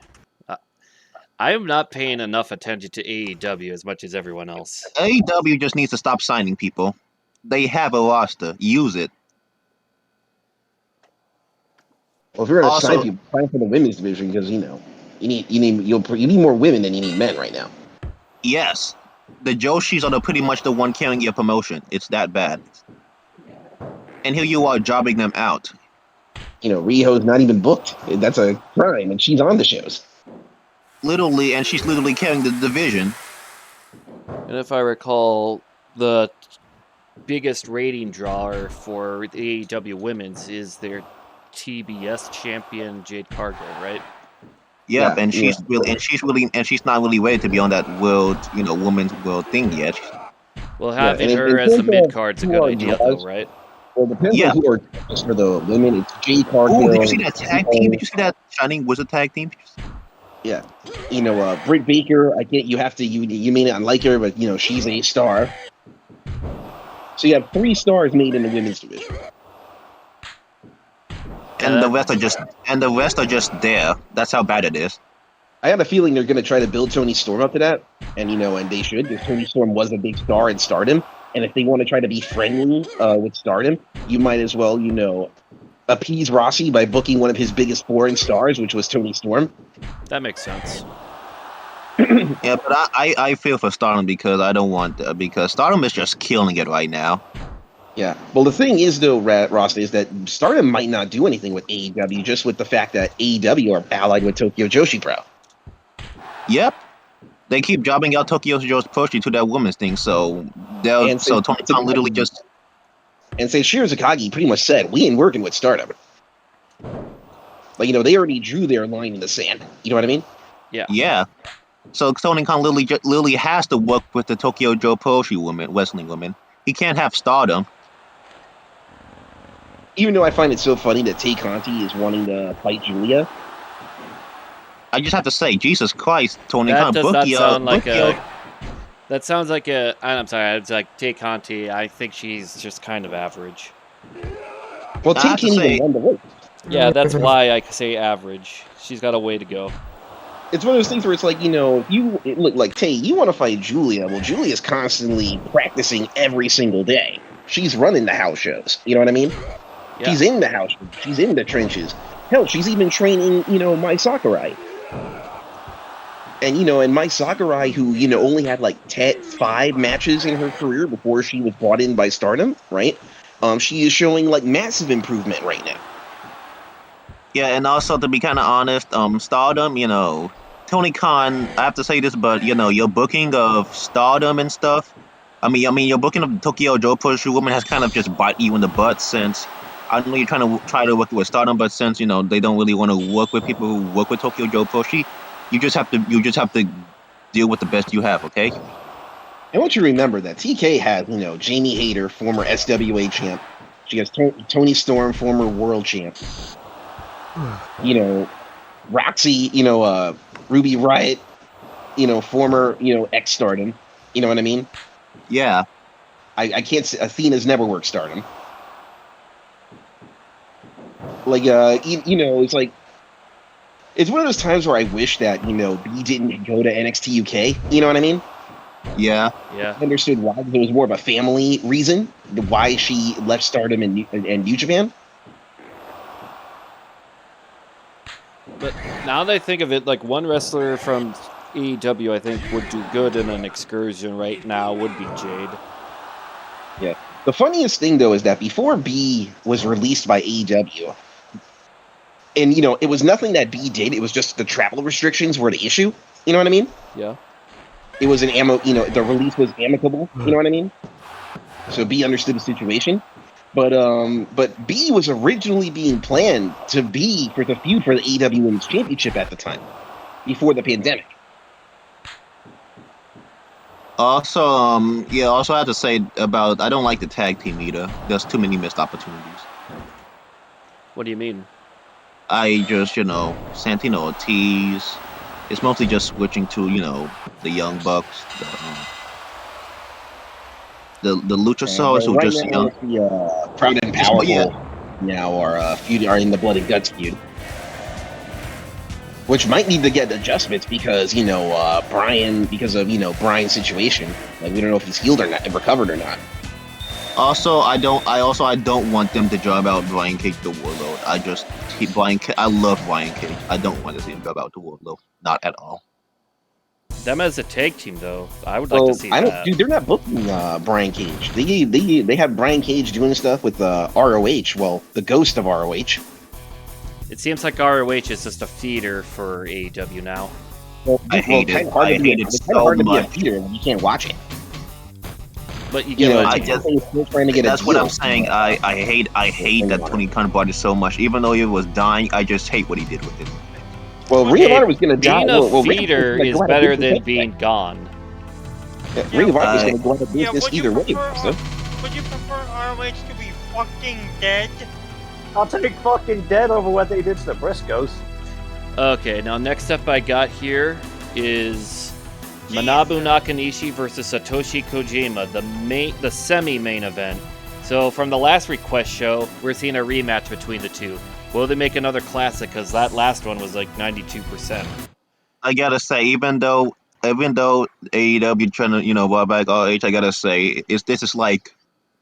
I am not paying enough attention to AEW as much as everyone else. AEW just needs to stop signing people. They have a roster. Use it. Well, if you're going to sign people, sign for the women's division because you need more women than you need men right now. Yes, the Joshis are pretty much the one carrying your promotion. It's that bad. And here you are jobbing them out. Riho's not even booked. That's a crime, and she's on the shows. Literally, and she's literally carrying the division. And if I recall, the biggest rating drawer for the AEW women's is their TBS champion Jade Cargill, right? Yeah, and she's not really ready to be on that world, women's world thing yet. Well, having her as the mid card's a good idea, though, right? Well, it depends on who are just for the women. It's Jade Cargill. Oh, did you see that tag team? Did you see that Shining Wizard tag team? Yeah, Britt Baker. I get you have to. You may not like her, but she's a star. So you have 3 stars made in the women's division, and the rest are just there. That's how bad it is. I have a feeling they're going to try to build Tony Storm up to that, and and they should, because Tony Storm was a big star in Stardom. And if they want to try to be friendly with Stardom, you might as well, appease Rossi by booking one of his biggest foreign stars, which was Tony Storm. That makes sense. Yeah, but I feel for Stardom because I don't want because Stardom is just killing it right now. Yeah. Well, the thing is, though, Rossi, is that Stardom might not do anything with AEW, just with the fact that AEW are allied with Tokyo Joshi Pro. Yep. They keep jobbing out Tokyo Joshi to that women's thing, so Tony Khan literally just. And say Shirazakagi pretty much said, we ain't working with Stardom. Like, they already drew their line in the sand. You know what I mean? Yeah. Yeah. So Tony Khan literally has to work with the Tokyo Joshi wrestling women. He can't have Stardom. Even though I find it so funny that Tay Conti is wanting to fight Julia. I just have to say, Jesus Christ, Tony Khan. That does not sound like a... That sounds like a... I'm sorry, it's like Tay Conti. I think she's just kind of average. Well, Tay can't even run the weight. Yeah, that's why I say average. She's got a way to go. It's one of those things where it's like, look like Tay, you want to fight Julia. Well, Julia's constantly practicing every single day. She's running the house shows. You know what I mean? Yeah. She's in the house. She's in the trenches. Hell, she's even training, Mai Sakurai. And Mai Sakurai, who, only had like 5 matches in her career before she was brought in by Stardom, right? She is showing like massive improvement right now. Yeah, and also to be kind of honest, Stardom, Tony Khan, I have to say this, but your booking of Stardom and stuff, I mean your booking of Tokyo Joshi woman has kind of just bite you in the butt since I know you're try to work with Stardom, but since they don't really want to work with people who work with Tokyo Joshi, you just have to deal with the best you have, okay? I want you to remember that TK has Jamie Hayter, former SWA champ. She has Tony Storm, former world champ. Roxy, Ruby Riott, former, ex-Stardom. You know what I mean? Yeah. I can't say Athena's never worked Stardom. Like, it's like, it's one of those times where I wish that, B didn't go to NXT UK. You know what I mean? Yeah. I understood why. It was more of a family reason, why she left Stardom and New Japan. But now that I think of it, like one wrestler from AEW I think would do good in an excursion right now would be Jade. Yeah. The funniest thing, though, is that before B was released by AEW, and, it was nothing that B did, it was just the travel restrictions were the issue. You know what I mean? Yeah. It was the release was amicable. You know what I mean? So B understood the situation. But B was originally being planned to be for the feud for the AEW Women's Championship at the time, before the pandemic. Also, also I have to say about I don't like the tag team either. There's too many missed opportunities. What do you mean? I just, Santino Ortiz. It's mostly just switching to, the Young Bucks, the Luchasaurus who just now, the Proud and Powerful now are in the Blood and Guts feud, which might need to get adjustments because Brian's situation. Like, we don't know if he's healed or not, recovered or not. Also, I don't want them to job out Brian Cage the Warlord. I love Brian Cage. I don't want to see him job out the Warlord. Not at all. Them as a tag team, though, I would like to see that. Dude, they're not booking Brian Cage. They have Brian Cage doing stuff with ROH. Well, the ghost of ROH. It seems like ROH is just a feeder for AEW now. I hate it. I hate it so much. You can't watch it. But you get that's what I'm saying. I hate that Tony Khan brought it so much. Even though he was dying, I just hate what he did with it. Well, Ring of Honor was going to die. Being a feeder is better than being gone. Ring of Honor was going to go out of business either way. Would you prefer ROH to be fucking dead? I'll take fucking dead over what they did to the Briscoes. Okay, now next up I got here is Manabu Nakanishi versus Satoshi Kojima, the semi-main event. So from the last request show, we're seeing a rematch between the two. Will they make another classic? Because that last one was like 92%. I gotta say, even though even though AEW trying to brought back RH, I gotta say this is like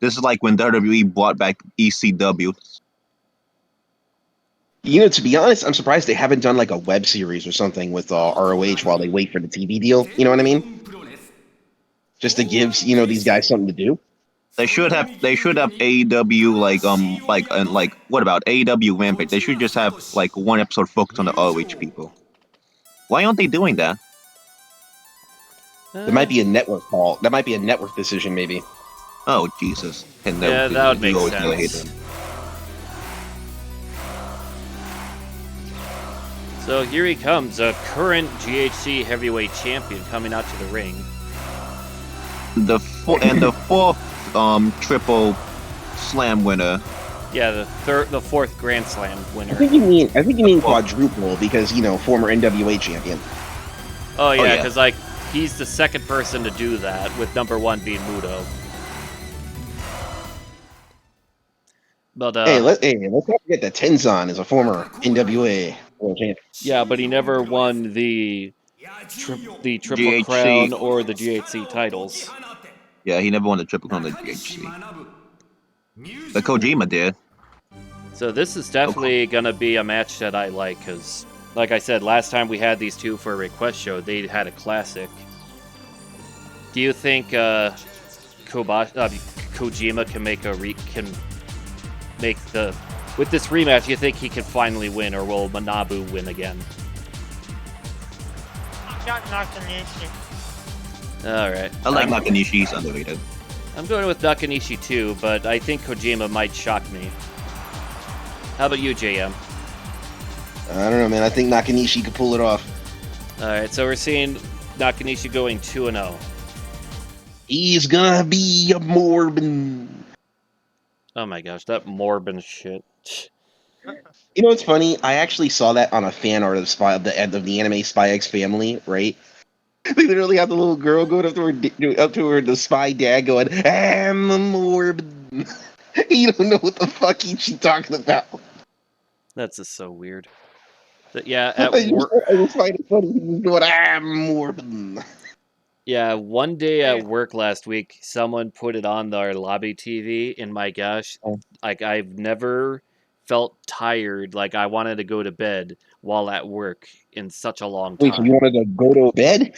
when WWE brought back ECW. To be honest, I'm surprised they haven't done like a web series or something with ROH while they wait for the TV deal. You know what I mean? Just to give these guys something to do. They should have AEW like what about AEW Rampage? They should just have like one episode focused on the ROH people. Why aren't they doing that? There might be a network call. That might be a network decision, maybe. Oh Jesus! And Yeah, that would make always gonna hate sense. them. So here he comes, a current GHC heavyweight champion coming out to the ring. The fourth triple slam winner. Yeah, the fourth Grand Slam winner. I think you mean quadruple because former NWA champion. Oh yeah, because like he's the second person to do that, with number one being Muto. But Hey, let's not forget that Tenzan is a former NWA world champion. Yeah, but he never won the Triple GHC. Crown or the GHC titles. Yeah, he never won the Triple Crown of the GHC. The Kojima did. So this is definitely going to be a match that I like, because, like I said, last time we had these two for a request show, they had a classic. Do you think Kojima can make with this rematch? You think he can finally win, or will Manabu win again? I got Nakanishi. All right. I like Nakanishi. He's underrated. I'm going with Nakanishi too, but I think Kojima might shock me. How about you, JM? I don't know, man. I think Nakanishi could pull it off. All right, so we're seeing Nakanishi going 2-0. He's gonna be a Morbin. Oh my gosh, that Morbin shit. You know what's funny? I actually saw that on a fan art of the anime Spy X Family, right? They literally have the little girl going up to her the spy dad going, "I'm a Morbin." You don't know what the fuck she's talking about. That's just so weird. But yeah, at I work. just find it funny. He's going, "I'm Morbin." Yeah, one day at work last week, someone put it on our lobby TV, and my gosh, like I've never felt tired, like I wanted to go to bed while at work in such a long time. Wait, so you wanted to go to bed?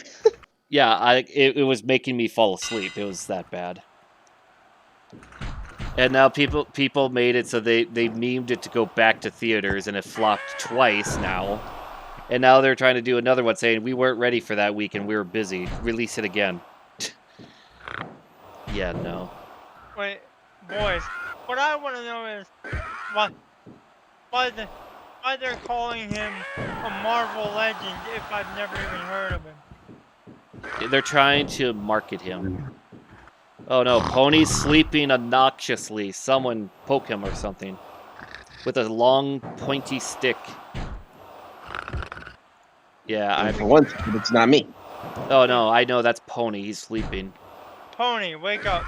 Yeah, it was making me fall asleep. It was that bad. And now people made it so they memed it to go back to theaters, and it flopped twice now. And now they're trying to do another one saying we weren't ready for that week and we were busy. Release it again. Yeah, no. Wait, boys, what I want to know is why they're calling him a Marvel legend if I've never even heard of him. They're trying to market him. Oh no, Pony's sleeping obnoxiously. Someone poke him or something. With a long, pointy stick. Yeah, For once, but it's not me. Oh no, I know that's Pony. He's sleeping. Pony, wake up.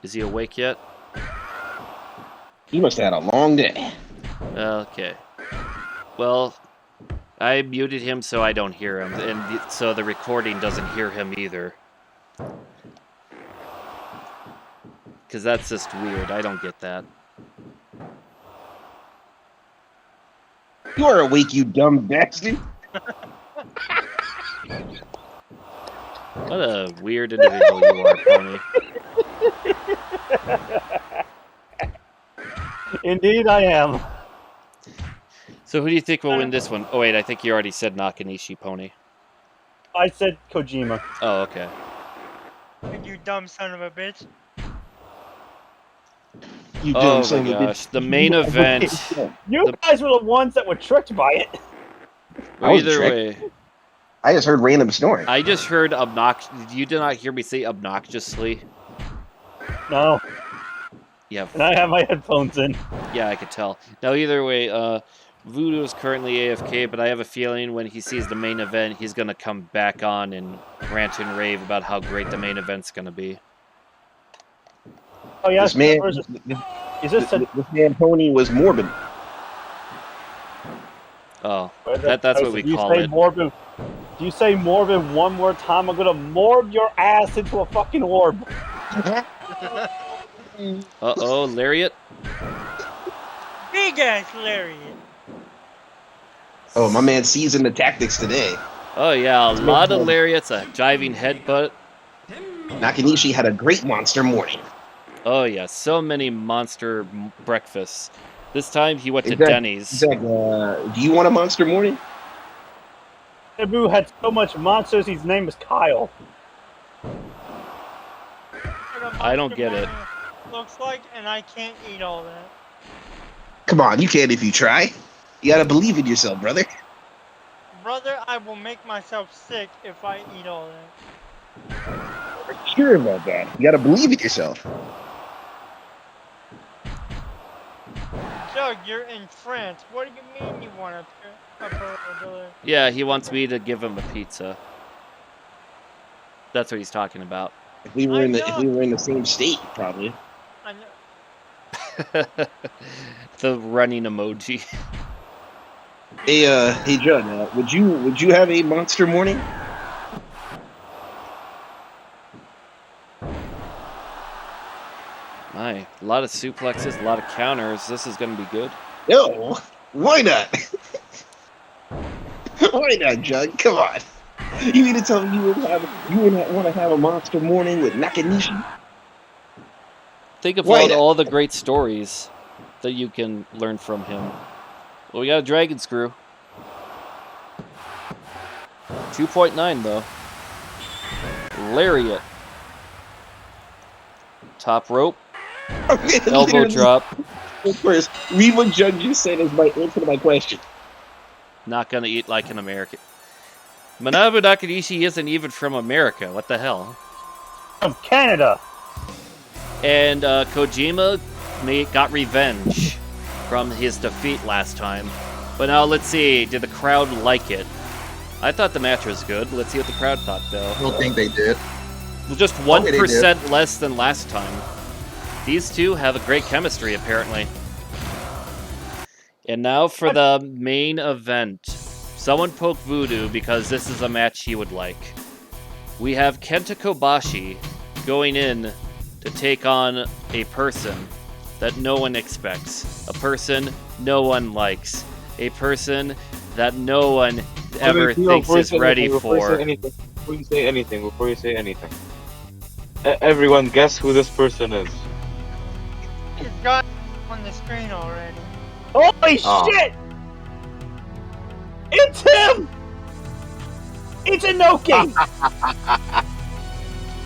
Is he awake yet? He must have had a long day. Okay. Well, I muted him so I don't hear him, and so the recording doesn't hear him either. Because that's just weird. I don't get that. You are awake, you dumb bastard. What a weird individual you are, Pony. Indeed, I am. So who do you think will win this one? Oh wait, I think you already said Nakanishi, Pony. I said Kojima. Oh, okay. You dumb son of a bitch. You Oh dumb my son of a bitch. gosh, the main event. You guys were the ones that were tricked by it. I was Either tricked. way, I just heard random snoring. I just heard obnoxious. You did not hear me say obnoxiously. No, Yeah, and I have my headphones in. yeah, I could tell. Now, either way, Voodoo is currently AFK, but I have a feeling when he sees the main event, he's gonna come back on and rant and rave about how great the main event's gonna be. Oh yeah, This man, is this this man Pony was morbid. Oh, What? That's what we call it. If you say Morbid one more time, I'm gonna morb your ass into a fucking orb. Uh-oh, Lariat. Big ass Lariat. Oh, my man seasoned the tactics today. Oh yeah, a lot of Lariats, a diving headbutt. Nakanishi had a great monster morning. Oh yeah, so many monster breakfasts. This time he went to Exactly. Denny's. Do you want a monster morning? Ibu had so much monsters, his name is Kyle. I don't get it. Looks like, and I can't eat all that. Come on, you can if you try. You gotta believe in yourself, brother. Brother, I will make myself sick if I eat all that. Are you sure about that? You gotta believe in yourself. Doug, you're in France. What do you mean you want a burger? Yeah, he wants me to give him a pizza. That's what he's talking about. If we were in the same state, probably. I know. The running emoji. Hey, Judd. Would you have a monster morning? My, a lot of suplexes, a lot of counters. This is going to be good. No, why not? Why not, Judd? Come on. You mean to tell me you would want to have a monster morning with Nakanishi? Think about all the great stories that you can learn from him. Well, we got a Dragon Screw. 2.9 though. Lariat. Top rope. Elbow drop. Of course, read what Judd just said as my answer to my question. Not gonna eat like an American. Manabu Nakanishi isn't even from America. What the hell? From Canada. And Kojima got revenge from his defeat last time. But now let's see, did the crowd like it? I thought the match was good. Let's see what the crowd thought, though. I don't think they did. Just 1% less than last time. These two have a great chemistry, apparently. And now for the main event. Someone poke Voodoo because this is a match he would like. We have Kenta Kobashi going in to take on a person that no one expects. A person no one likes. A person that no one ever thinks is ready for. Before you say anything, everyone guess who this person is. It's got on the screen already. Holy shit! It's him! It's Inoki!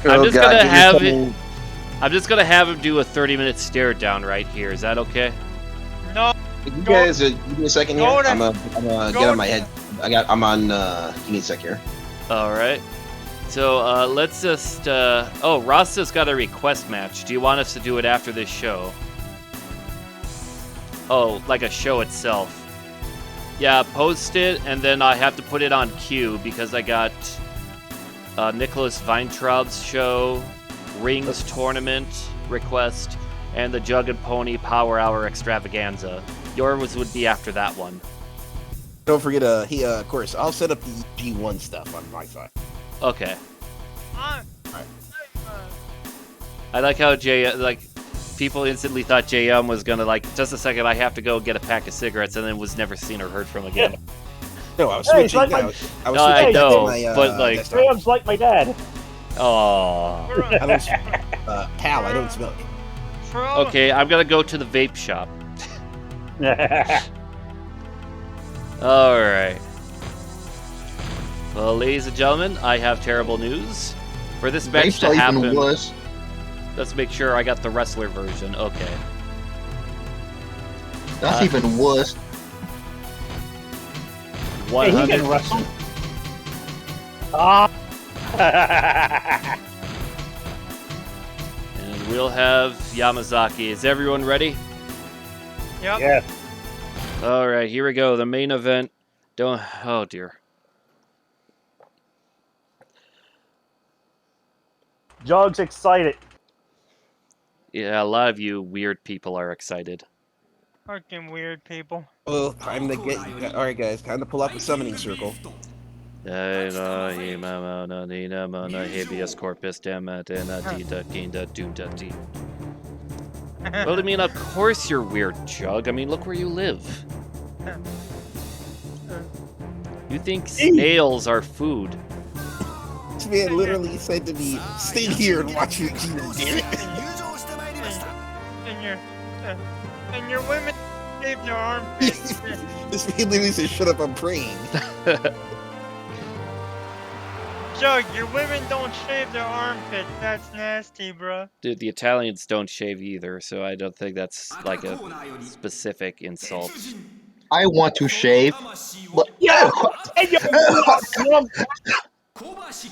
I'm just gonna have him do a 30-minute stare down right here. Is that okay? No. If you guys give me a second here. I'm gonna get on my head. I'm on. Give me a sec here. All right. So let's just. Oh, Rasta's got a request match. Do you want us to do it after this show? Oh, like a show itself. Yeah, post it, and then I have to put it on queue because I got Nicholas Weintraub's show, Rings Tournament request, and the Jug and Pony Power Hour Extravaganza. Yours would be after that one. Don't forget, of course, I'll set up the G1 stuff on my side. Okay. Alright. I like how people instantly thought JM was gonna just a second, I have to go get a pack of cigarettes, and then was never seen or heard from again. No, I was switching. Like I know, but like JM's like my dad. Oh. I don't, pal, I don't smoke. Okay, I'm gonna go to the vape shop. Alright. Well, ladies and gentlemen, I have terrible news. For this match to happen, let's make sure I got the wrestler version. Okay. That's even worse. 100. Hey, he can wrestle. And we'll have Yamazaki. Is everyone ready? Yep. Yes. All right, here we go. The main event. Oh dear. Jug's excited. Yeah, a lot of you weird people are excited. Fucking weird people. Well, time to get you. All right, guys, time to pull out the summoning circle. Habeas corpus Well, I mean, of course you're weird, Jug. I mean, look where you live. You think snails are food? This man literally said to me, "Stay here and watch your Gino." Damn it! And your women shave their armpits. This man literally said, "Shut up, I'm praying." Jug, your women don't shave their armpits. That's nasty, bruh. Dude, the Italians don't shave either, so I don't think that's like a specific insult. I want to shave, but Yeah.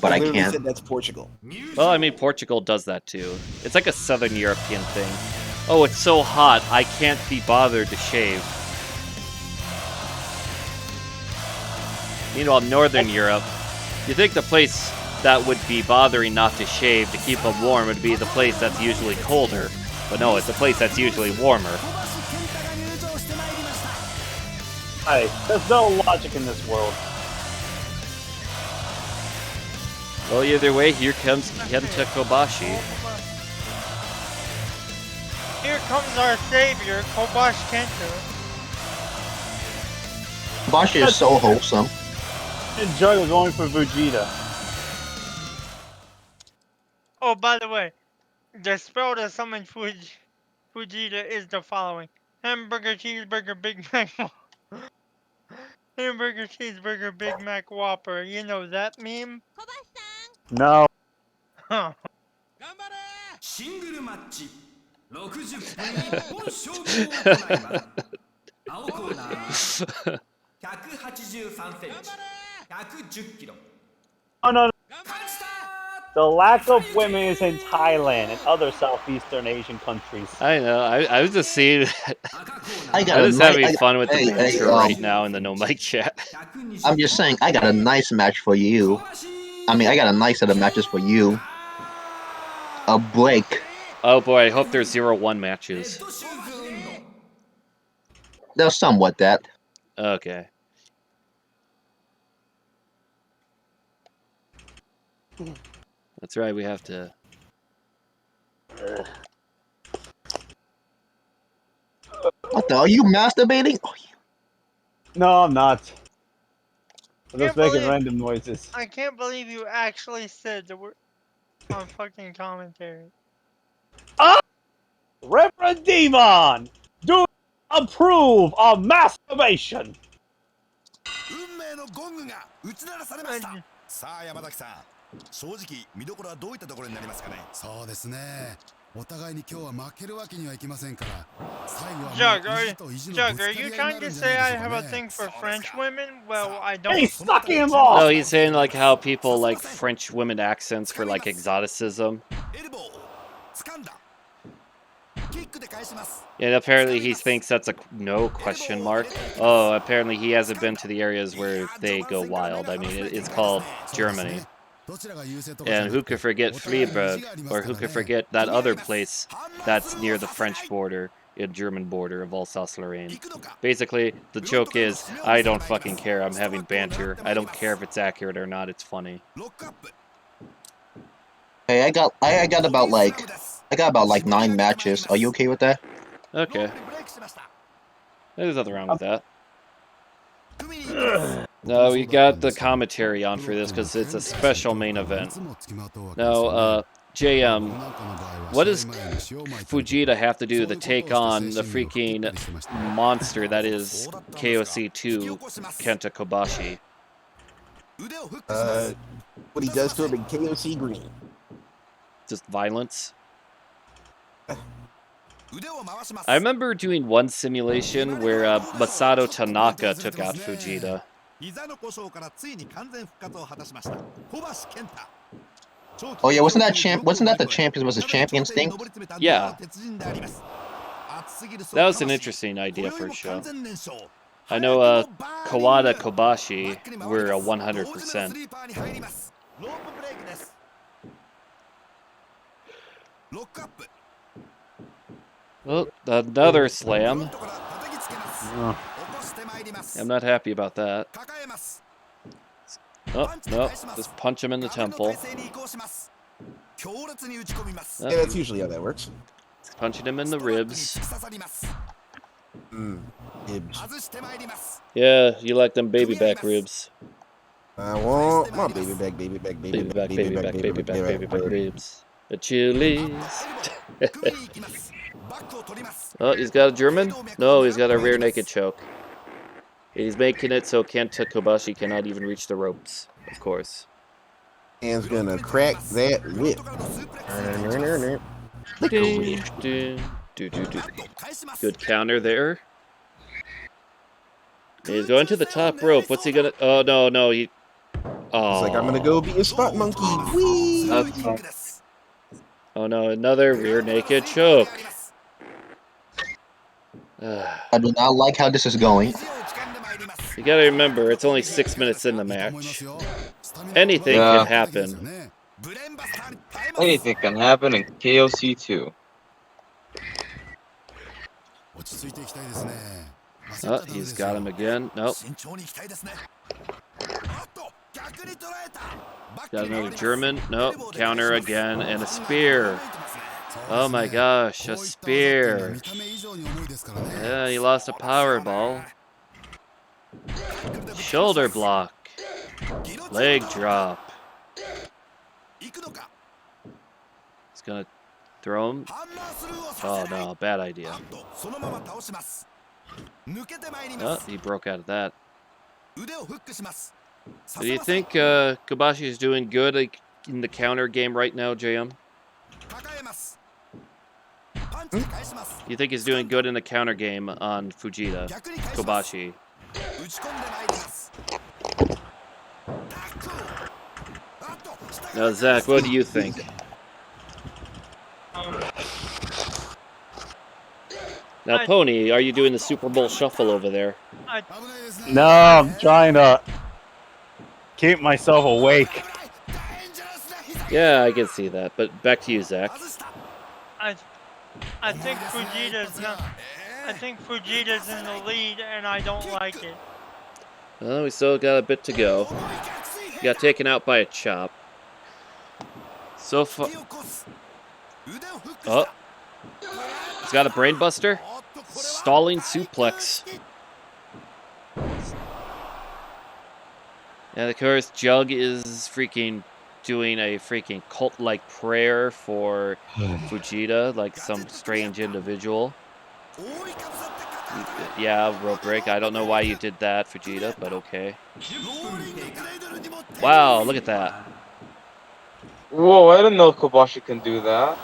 but I literally can't. said that's Portugal. Well, I mean, Portugal does that too. It's like a Southern European thing. Oh, it's so hot, I can't be bothered to shave. Meanwhile, Northern Europe, you think the place that would be bothering not to shave to keep them warm would be the place that's usually colder. But no, it's the place that's usually warmer. Hey, there's no logic in this world. Well, either way, here comes Kenta Kobashi. Here comes our savior, Kobashi Kenta. Bashi is so wholesome. And Jug is going for Vegeta. Oh, by the way, the spell to summon Fujita is the following: hamburger, cheeseburger, Big Mac. Hamburger, cheeseburger, Big Mac, Whopper. You know that meme? No. Huh. シングルマッチ60分一本勝負を行います青コーナー183センチ110キロ Oh, no, no. 勝ちた The lack of women is in Thailand and other Southeastern Asian countries. I know, I was just seeing... I got I'm a just nice, having fun with the hey, banter right now in the no mic chat. I'm just saying, I got a nice match for you. I mean, I got a nice set of matches for you. A break. Oh boy, I hope there's 0-1 matches. There's somewhat that. Okay. That's right, we have to... What the? Are you masturbating? Oh, No, I'm not. I'm just Can't making believe- random noises. I can't believe you actually said the word on fucking commentary. Reverend Demon, do you approve of masturbation? 運命のゴングが打ち鳴らされましたさあ山崎さん正直見どころはどういったところになりますかねそうですねお互いに今日は負けるわけにはいきませんから最後は Jug, are you trying to say I have a thing for French women? Well, I don't. He's sucking him off! No, he's saying like how people like French women accents for like exoticism. エルボー掴んだキックで返します And apparently he thinks that's a no question mark. Oh, apparently he hasn't been to the areas where they go wild. I mean, it's called Germany. And who could forget Freiburg, or who could forget that other place that's near the French border, and German border of Alsace-Lorraine. Basically, the joke is, I don't fucking care, I'm having banter. I don't care if it's accurate or not, it's funny. ロックアップ hey, I got about like 9 matches. Are you okay with that? Okay, ブレイクしました there's nothing wrong with that. 組に行きます No, we got the commentary on for this because it's a special main event. Now, JM, what does Fujita have to do to take on the freaking monster that is KOC2 Kenta Kobashi? 腕をフックします What he does to him in KOC Green. Just violence? 腕を回します I remember doing one simulation where Masato Tanaka took out Fujita. 膝の故障からついに完全復活を果たしました小橋健太 Oh yeah, wasn't that the Champions vs Champions thing? Yeah. That was an interesting idea for a show. I know Kawada Kobashi were a 100%. Well, another slam. I'm not happy about that. Oh, no. Just punch him in the temple. Yeah, that's usually how that works. Punching him in the ribs. Ribs. Yeah, you like them baby back ribs. I want my baby back ribs. The chilies. Oh, he's got a German? No, he's got a rear naked choke. He's making it so Kenta Kobashi cannot even reach the ropes, of course. And's gonna crack that whip. Good counter there. He's going to the top rope. What's he gonna? Oh no, he. Oh. It's like I'm gonna go be a spot monkey. Whee! Oh no, another rear naked choke. I do not like how this is going. You gotta remember, it's only 6 minutes in the match. Anything can happen. Anything can happen in KOC 2. Oh, he's got him again. Nope. Got another German. Nope. Counter again. And a spear. Oh my gosh, a spear. Yeah, he lost a power ball. Shoulder block. Leg drop. He's gonna throw him. Oh no, bad idea. Oh, he broke out of that. Do you think Kobashi is doing good in the counter game right now, JM? Do you think he's doing good in the counter game on Fujita, Kobashi? Now, Zach, what do you think? Now, Pony, are you doing the Super Bowl shuffle over there? No, I'm trying to keep myself awake. Yeah, I can see that. But back to you, Zach. I think Fujita's in the lead, and I don't like it. Well, we still got a bit to go. He got taken out by a chop. So far. Oh. He's got a brainbuster. Stalling suplex. And of course, Jug is freaking doing a freaking cult-like prayer for Fujita, like some strange individual. Yeah, rope break. I don't know why you did that, Fujita, but okay. Wow, look at that. Whoa, I didn't know Kobashi can do that.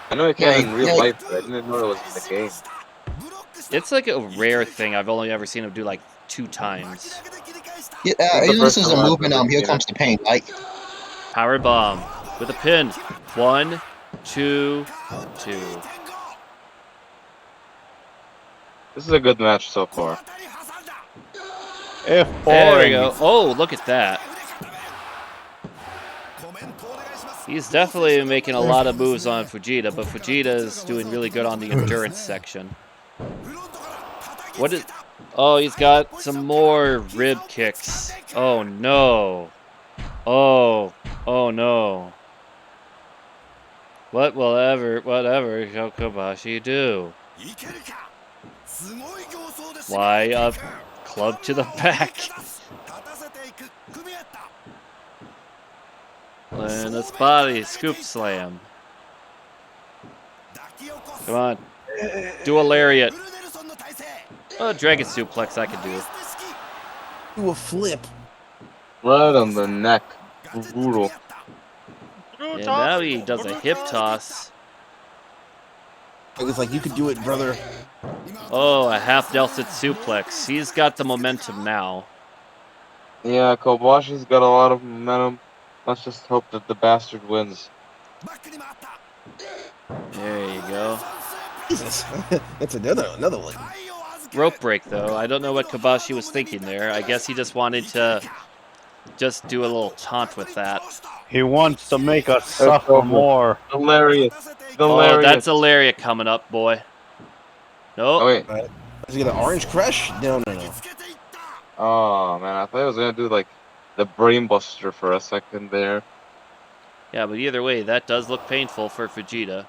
I know he can in real life, but I didn't know it was in the game. It's like a rare thing. I've only ever seen him do like 2 times. Yeah, this is a movement. Here comes the pain. Power bomb with a pin. 1, 2, 2. This is a good match so far. There we go. Oh, look at that. He's definitely making a lot of moves on Fujita, but Fujita is doing really good on the endurance section. What is... Oh, he's got some more rib kicks. Oh, no. Oh no. Whatever shall Kobashi do? Why a club to the back? And a body scoop slam. Come on. Do a lariat. Oh, dragon suplex I can do. Do a flip. Right on the neck. Brutal. And now he does a hip toss. It was like, you could do it, brother. Oh, a half Nelson suplex. He's got the momentum now. Yeah, Kobashi's got a lot of momentum. Let's just hope that the bastard wins. There you go. Jesus. That's another one. Rope break, though. I don't know what Kobashi was thinking there. I guess he just wanted to just do a little taunt with that. He wants to make us suffer more. Hilarious. Oh, that's a lariat coming up, boy. Nope. Oh, wait. Is it an orange crush? No. Oh man, I thought I was gonna do like the brain buster for a second there. Yeah, but either way, that does look painful for Fujita.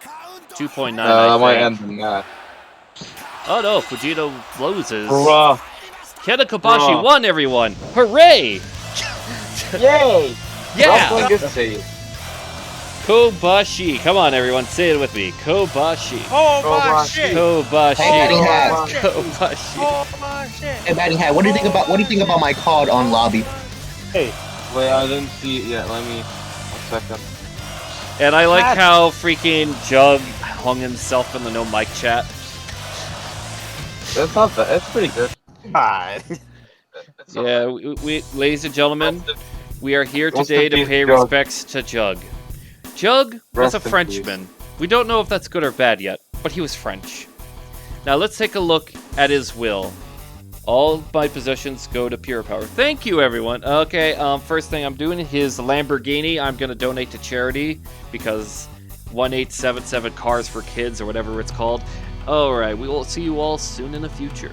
2.9, That might I end think. the match. Oh no, Fujita loses. Bruh. Kenta Kobashi Bruh. won, everyone! Hooray! Yay! Yeah! Wrestling is safe. Kobashi. Come on, everyone, say it with me. Kobashi. Oh my Kobashi. shit! Kobashi. Hey, Batting Hat. Kobashi. Oh my shit! Hey, Batting Hat, what do you think about my card on lobby? Hey, Wait, I didn't see it yet. Let me. 1 second. And I like how freaking Jug hung himself in the no mic chat. It's not bad. It's pretty good. God. It's Yeah, alright. we, ladies and gentlemen, we are here Rest today in to peace, pay Jug. respects to Jug. Jug was Rest a in peace. Frenchman. We don't know if that's good or bad yet, but he was French. Now let's take a look at his will. All my possessions go to Pure Power. Thank you, everyone. Okay, first thing I'm doing, his Lamborghini, I'm going to donate to charity because 1877 Cars for Kids or whatever it's called. Alright, we will see you all soon in the future.